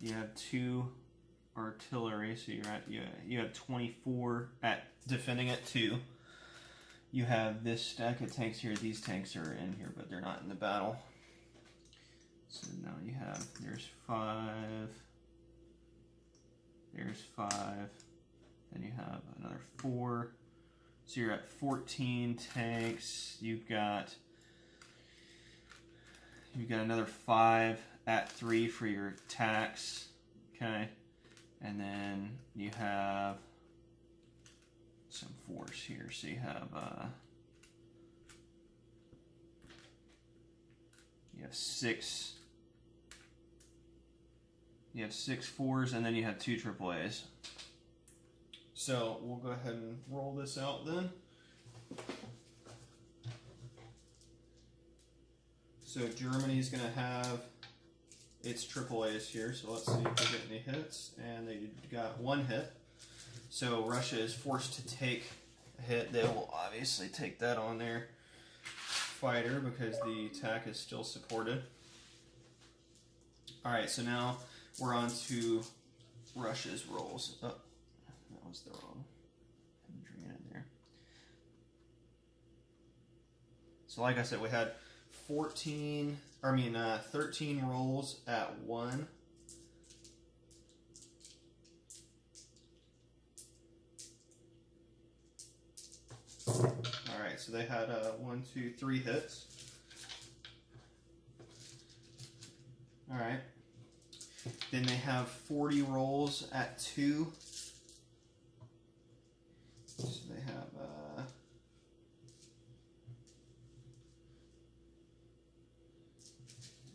You have 2 artillery, so you're at you have 24 at defending at 2. You have this stack of tanks here. These tanks are in here, but they're not in the battle. So now you have, there's 5, there's 5, then you have another 4. So you're at 14 tanks. You've got another 5 at 3 for your attacks. Okay. And then you have some force here. So you have 6. You have 6 4s, and then you have 2 AAAs. So we'll go ahead and roll this out then. So Germany's going to have its AAAs here. So let's see if they get any hits. And they got 1 hit. So Russia is forced to take a hit. They will obviously take that on their fighter because the attack is still supported. Alright, so now we're on to Russia's rolls. Oh, that was the wrong imagery in there. So like I said, we had 13 rolls at 1. Alright, so they had 1, 2, 3 hits. Alright. Then they have 40 rolls at 2. So they have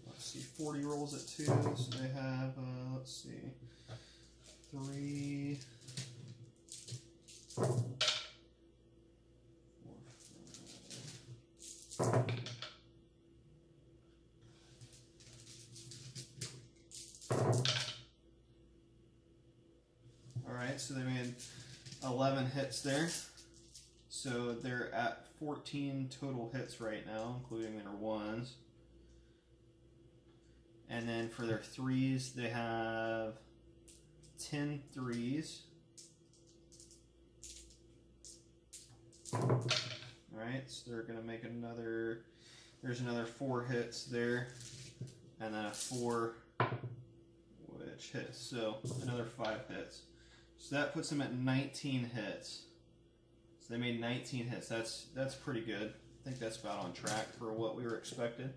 let's see, 40 rolls at 2. So they have let's see, 3, 4, 5. Alright, so they made 11 hits there. So they're at 14 total hits right now, including their 1s. And then for their 3s, they have 10 3s. Alright, so they're going to make another, there's another 4 hits there, and then a 4, which hits, so another 5 hits. So that puts them at 19 hits. So they made 19 hits. That's pretty good. I think that's about on track for what we were expecting.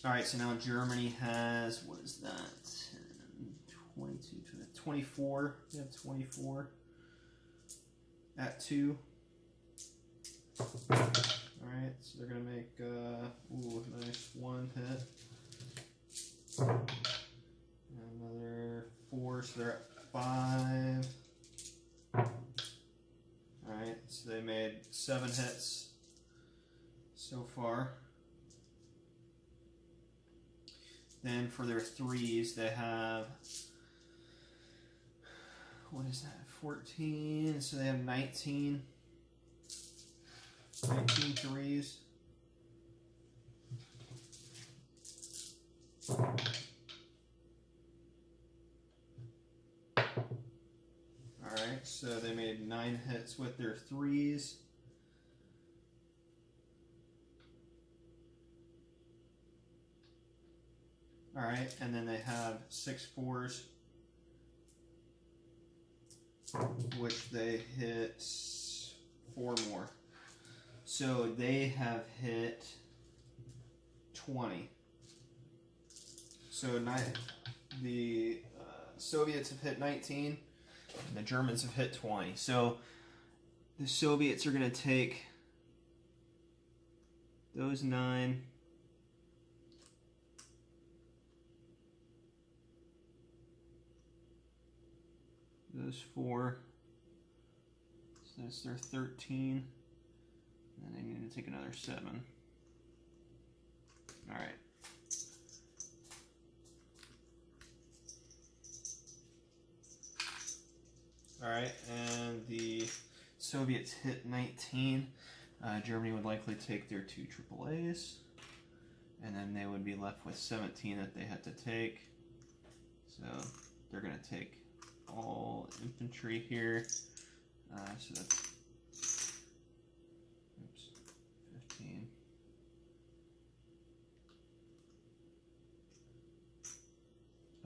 Alright, so now Germany has, what is that? 22, 24. They have 24 at 2. Alright, so they're going to make, nice 1 hit. Another 4, so they're at 5. Alright, so they made 7 hits so far. Then for their 3s, they have, what is that, 14, so they have 19 3s. Alright, so they made 9 hits with their 3s. Alright, and then they have 6 4s, which they hit 4 more. So they have hit 20. So the Soviets have hit 19, and the Germans have hit 20. So the Soviets are going to take those 9, those 4, so that's their 13, and they need to take another 7. All right. Alright, and the Soviets hit 19. Germany would likely take their 2 AAAs. and then they would be left with 17 that they had to take. So they're going to take all infantry here. So that's 15.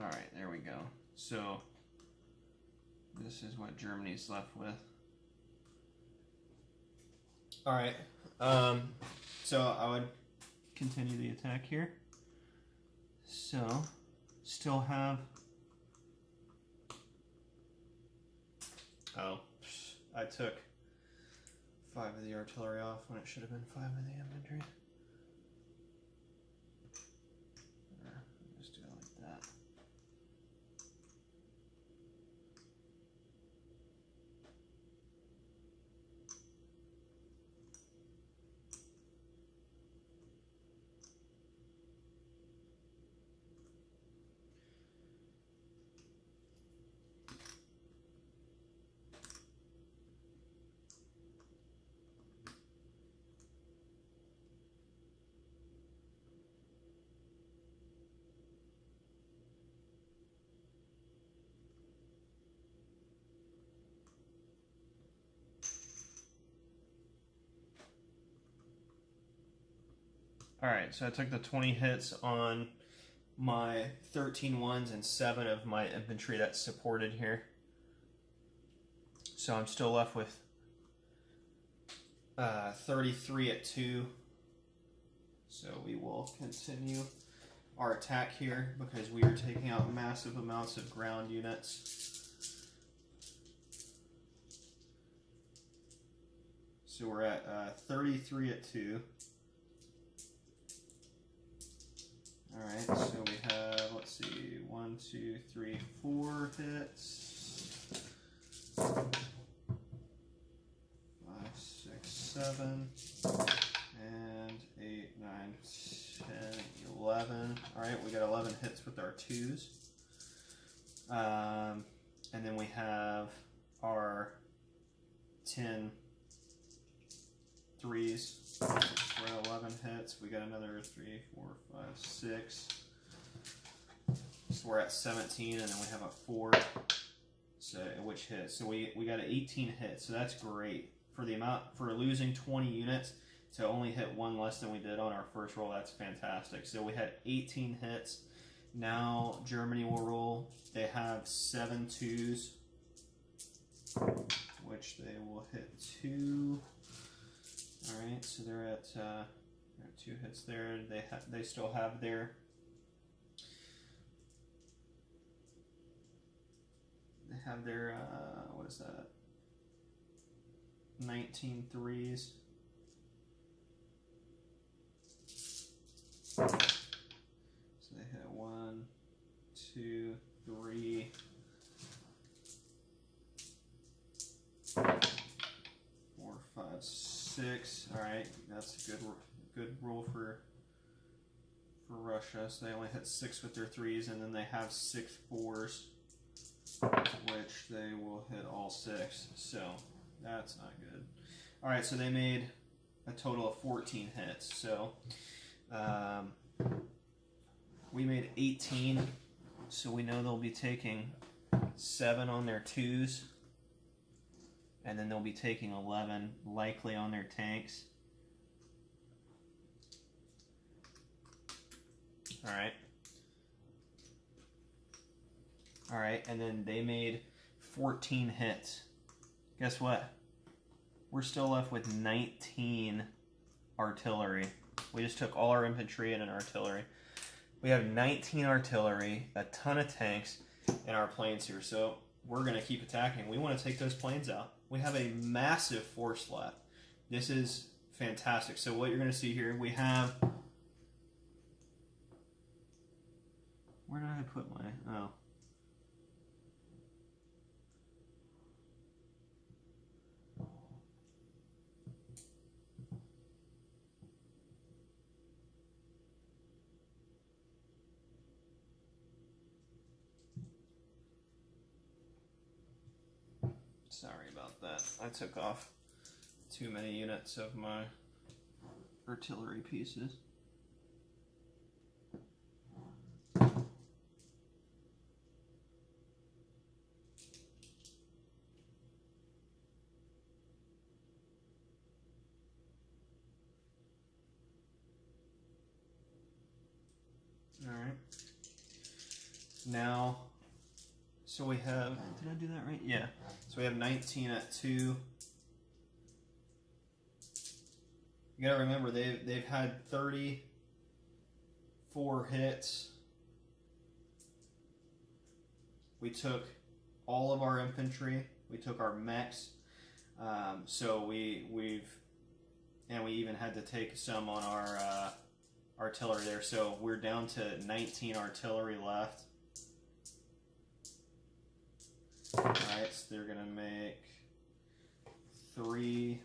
All right, there we go. So this is what Germany's left with. All right. So I would continue the attack here. So still have. Oh, I took 5 of the artillery off when it should have been 5 of the infantry. Just do it like that. Alright, so I took the 20 hits on my 13 ones and 7 of my infantry that's supported here. So I'm still left with 33 at 2. So we will continue our attack here because we are taking out massive amounts of ground units. So we're at 33 at 2. Alright, so we have, let's see, 1, 2, 3, 4 hits. 5, 6, 7, and 8, 9, 10, 11. Alright, we got 11 hits with our 2s. And then we have our 10 3s. We're at 11 hits. We got another 3, 4, 5, 6. So we're at 17, and then we have a 4. So which hits? So we got 18 hits. So that's great for the amount for losing 20 units to only hit 1 less than we did on our first roll. That's fantastic. So we had 18 hits. Now Germany will roll. They have 7 2s, which they will hit 2. Alright, so they're at 2 hits there. They still have their what is that? 19 3s. So they hit 1, 2, 3. 4, 5, 6. All right, that's a good roll for Russia. So they only hit 6 with their 3s, and then they have 6 4s, which they will hit all 6. So that's not good. All right, so they made a total of 14 hits. So we made 18. So we know they'll be taking 7 on their 2s. And then they'll be taking 11, likely on their tanks. Alright. Alright, and then they made 14 hits. Guess what? We're still left with 19 artillery. We just took all our infantry and an artillery. We have 19 artillery, a ton of tanks, and our planes here. So we're going to keep attacking. We want to take those planes out. We have a massive force left. This is fantastic. So what you're going to see here, we have... Where did I put my... Oh. Sorry about that. I took off too many units of my artillery pieces. All right. Now, so we have, did I do that right? Yeah. So we have 19 at 2. You gotta remember, they've had 34 hits. We took all of our infantry. We took our mechs. So we even had to take some on our artillery there. So we're down to 19 artillery left. Alright, so they're gonna make 3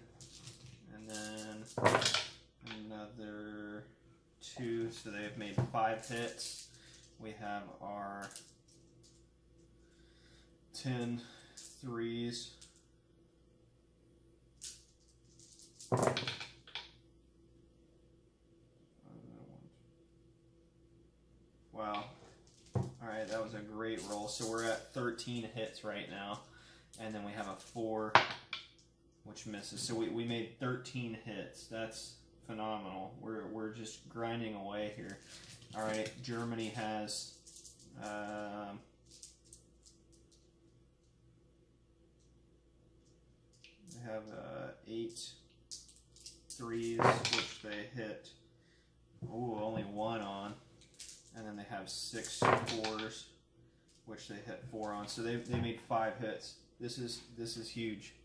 and then another 2. So they've made 5 hits. We have our 10 threes. Wow. Alright, that was a great roll. So we're at 13 hits right now. And then we have a 4, which misses. So we made 13 hits. That's phenomenal. We're just grinding away here. Alright, Germany has... they have 8 threes, which they hit, only 1 on. And then they have 6 4s, which they hit 4 on. So they made 5 hits. This is huge.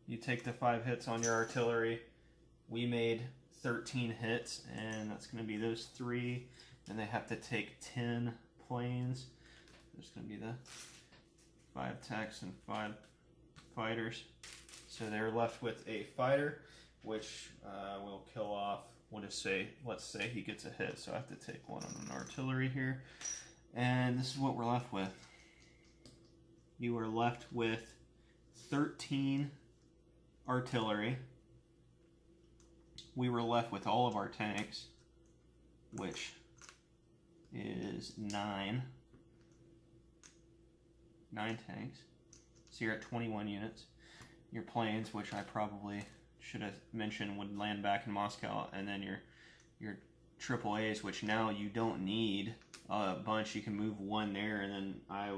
You take the 5 hits on your artillery. We made 13 hits, and that's going to be those 3. And they have to take 10 planes. There's going to be the 5 techs and 5 fighters. So they're left with a fighter, which will kill off. Let's say he gets a hit, so I have to take 1 on an artillery here. And this is what we're left with. You are left with 13 artillery. We were left with all of our tanks, which is 9 tanks. So you're at 21 units. Your planes, which I probably should have mentioned, would land back in Moscow, and then your AAAs, which now you don't need a bunch. You can move 1 there, and then I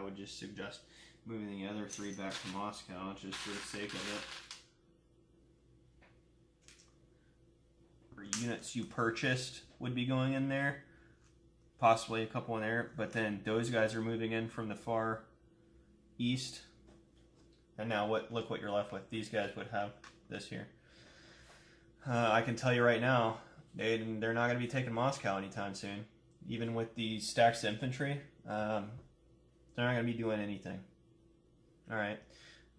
would just suggest moving the other 3 back to Moscow, just for the sake of it. For units you purchased would be going in there, possibly a couple in there, but then those guys are moving in from the far east. And now look what you're left with. These guys would have this here. I can tell you right now, they're not going to be taking Moscow anytime soon. Even with the stacks of infantry, they're not going to be doing anything. All right.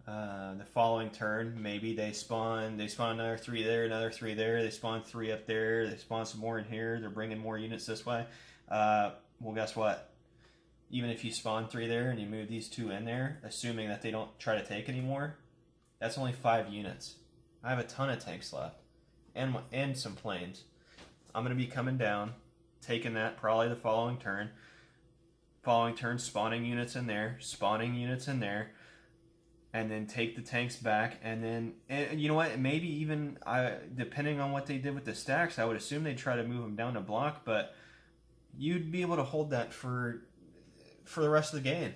The following turn, maybe they spawn another 3 there, another 3 there. They spawn 3 up there. They spawn some more in here. They're bringing more units this way. Well, guess what? Even if you spawn 3 there and you move these 2 in there, assuming that they don't try to take anymore, that's only 5 units. I have a ton of tanks left, and some planes. I'm going to be coming down, taking that probably the following turn. Following turn, spawning units in there, and then take the tanks back, and you know what? Maybe even depending on what they did with the stacks, I would assume they'd try to move them down to block, but you'd be able to hold that for the rest of the game.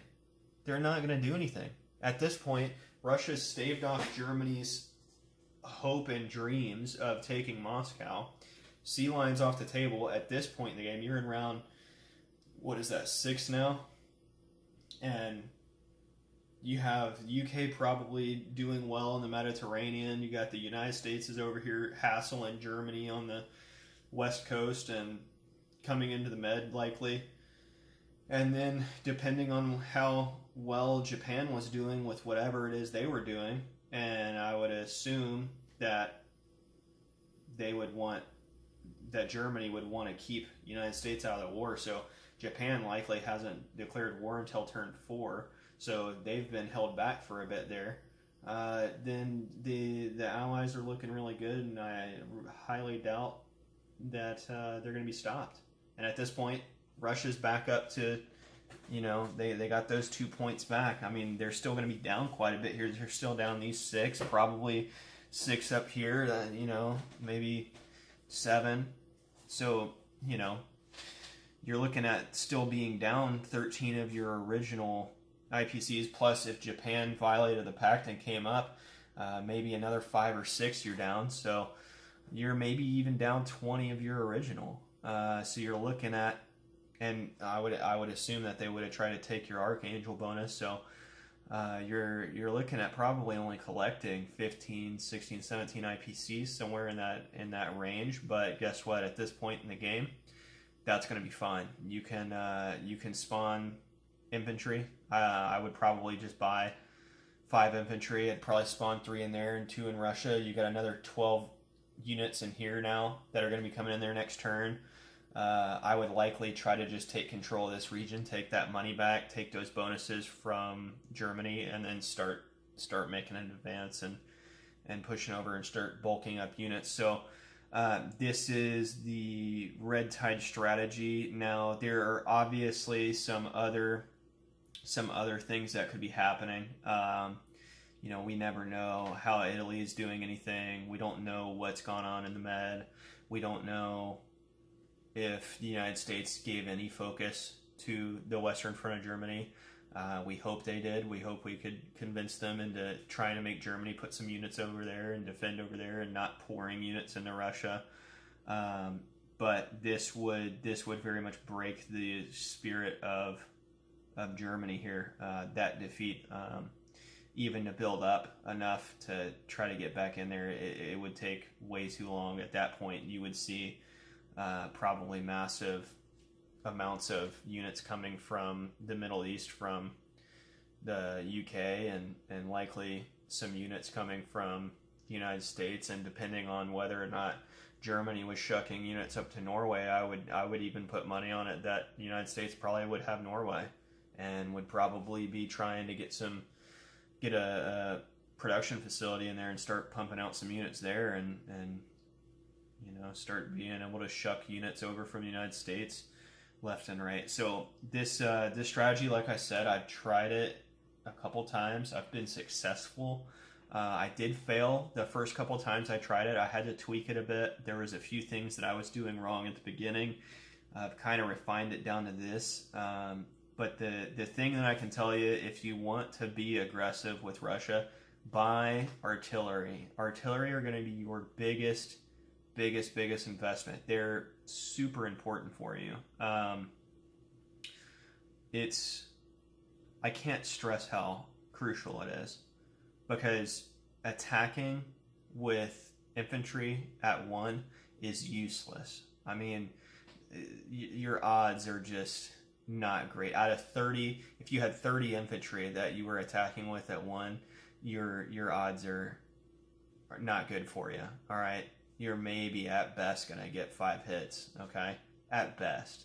They're not going to do anything. At this point, Russia's staved off Germany's hope and dreams of taking Moscow. Sea line's off the table. At this point in the game, you're in round, what is that, 6 now? And you have UK probably doing well in the Mediterranean. You got the United States is over here hassling Germany on the west coast and coming into the Med likely. And then, depending on how well Japan was doing with whatever it is they were doing, and I would assume that Germany would want to keep the United States out of the war. So Japan likely hasn't declared war until turn 4, so they've been held back for a bit there. Then the Allies are looking really good, and I highly doubt that they're going to be stopped. And at this point, Russia's back up to, they got those 2 points back. I mean, they're still going to be down quite a bit here. They're still down these 6, probably 6 up here, maybe 7. So, you're looking at still being down 13 of your original IPCs, plus if Japan violated the pact and came up, maybe another 5 or 6 you're down. So you're maybe even down 20 of your original. So you're looking at, and I would assume that they would have tried to take your Archangel bonus. So you're looking at probably only collecting 15, 16, 17 IPCs, somewhere in that range. But guess what? At this point in the game, that's going to be fine. You can spawn infantry. I would probably just buy 5 infantry. I'd probably spawn 3 in there and 2 in Russia. You got another 12 units in here now that are going to be coming in there next turn. I would likely try to just take control of this region, take that money back, take those bonuses from Germany, and then start making an advance and pushing over and start bulking up units. So this is the Red Tide strategy. Now there are obviously some other things that could be happening. We never know how Italy is doing anything. We don't know what's gone on in the Med. We don't know if the United States gave any focus to the Western Front of Germany. We hope they did. We hope we could convince them into trying to make Germany put some units over there and defend over there and not pouring units into Russia. But this would very much break the spirit of Germany here. That defeat, even to build up enough to try to get back in there, it would take way too long. At that point, you would see probably massive amounts of units coming from the Middle East, from the UK, and likely some units coming from the United States. And depending on whether or not Germany was shucking units up to Norway, I would even put money on it that the United States probably would have Norway and would probably be trying to get a production facility in there and start pumping out some units there and start being able to shuck units over from the United States left and right. So this strategy, like I said, I've tried it a couple times. I've been successful. I did fail the first couple times I tried it. I had to tweak it a bit. There was a few things that I was doing wrong at the beginning. I've kind of refined it down to this. But the thing that I can tell you, if you want to be aggressive with Russia, buy artillery. Artillery are going to be your biggest investment. They're super important for you. I can't stress how crucial it is, because attacking with infantry at 1 is useless. I mean, your odds are just not great. Out of 30, if you had 30 infantry that you were attacking with at 1, your odds are not good for you. All right, you're maybe at best gonna get 5 hits. Okay, at best,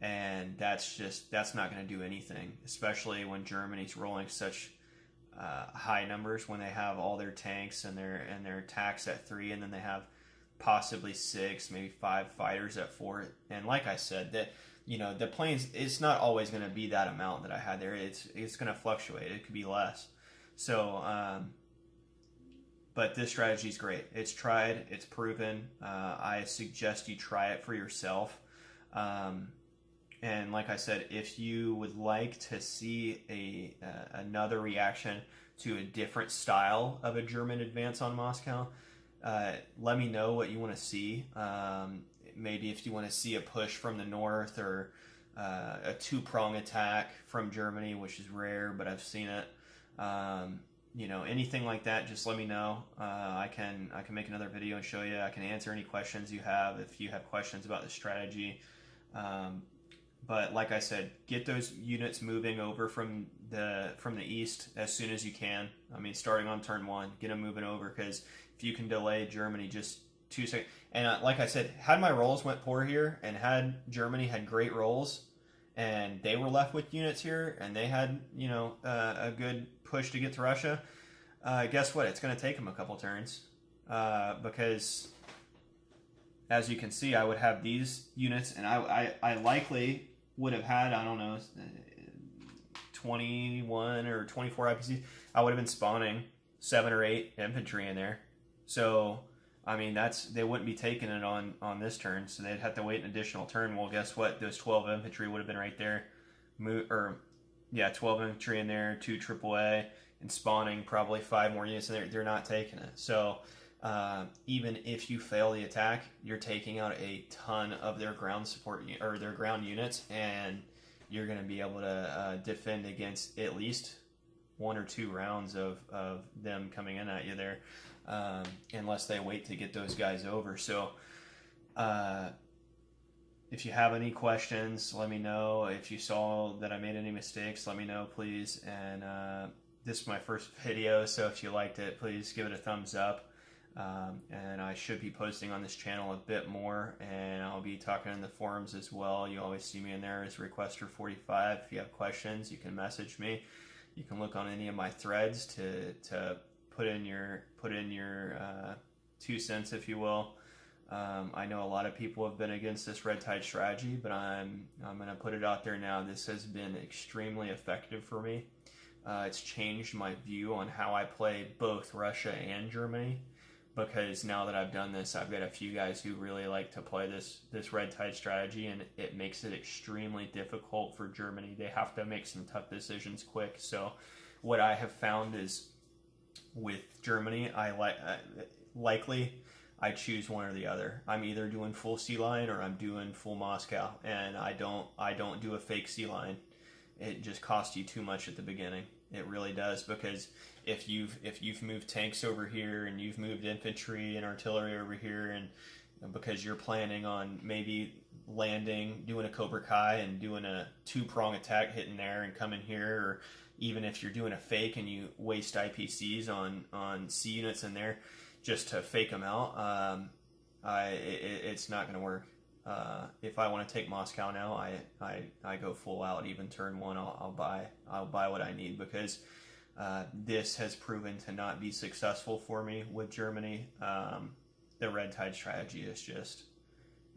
and that's not gonna do anything, especially when Germany's rolling such high numbers, when they have all their tanks and their attacks at 3, and then they have possibly 6, maybe 5 fighters at 4. And like I said, that the planes, it's not always going to be that amount that I had there. It's going to fluctuate. It could be less. So, but this strategy is great. It's tried. It's proven. I suggest you try it for yourself. And like I said, if you would like to see another reaction to a different style of a German advance on Moscow, let me know what you want to see. Maybe if you want to see a push from the north, or a 2-prong attack from Germany, which is rare, but I've seen it. Anything like that, just let me know. I can make another video and show you. I can answer any questions you have if you have questions about the strategy. But like I said, get those units moving over from the east as soon as you can. I mean, starting on turn 1, get them moving over, because if you can delay Germany just 2 seconds. And like I said, had my rolls went poor here, and had Germany had great rolls, and they were left with units here, and they had a good push to get to Russia, guess what? It's going to take them a couple turns, because as you can see, I would have these units, and I likely would have had, I don't know, 21 or 24 IPCs. I would have been spawning 7 or 8 infantry in there. So I mean, they wouldn't be taking it on this turn, so they'd have to wait an additional turn. Well, guess what? Those 12 infantry would have been right there, 12 infantry in there, 2 AAA, and spawning probably 5 more units in there. They're not taking it. So even if you fail the attack, you're taking out a ton of their ground support or their ground units, and you're going to be able to defend against at least 1 or 2 rounds of them coming in at you there, unless they wait to get those guys over. So if you have any questions, let me know. If you saw that I made any mistakes, let me know, please. And this is my first video, so if you liked it, please give it a thumbs up. And I should be posting on this channel a bit more, and I'll be talking in the forums as well. You always see me in there as Requester45. If you have questions, you can message me. You can look on any of my threads to put in your 2 cents, if you will. I know a lot of people have been against this red tide strategy, but I'm going to put it out there now. This has been extremely effective for me. It's changed my view on how I play both Russia and Germany, because now that I've done this, I've got a few guys who really like to play this red tide strategy, and it makes it extremely difficult for Germany. They have to make some tough decisions quick. So what I have found is with Germany, likely I choose one or the other. I'm either doing full sea line or I'm doing full Moscow, and I don't do a fake sea line. It just costs you too much at the beginning. It really does, because if you've moved tanks over here and you've moved infantry and artillery over here, and because you're planning on maybe landing, doing a Cobra Kai and doing a 2-prong attack, hitting there and coming here, or even if you're doing a fake and you waste IPCs on C units in there just to fake them out, it's not going to work. If I want to take Moscow now, I go full out. Even turn 1, I'll buy what I need, because this has proven to not be successful for me with Germany. The red tide strategy is just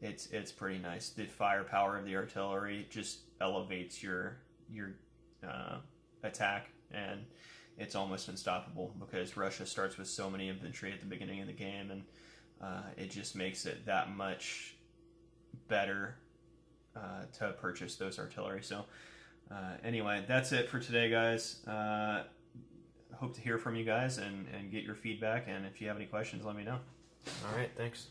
it's pretty nice. The firepower of the artillery just elevates your attack, and it's almost unstoppable, because Russia starts with so many infantry at the beginning of the game, and it just makes it that much better to purchase those artillery. So anyway, that's it for today, guys. Hope to hear from you guys and get your feedback, and if you have any questions, let me know. All right, thanks.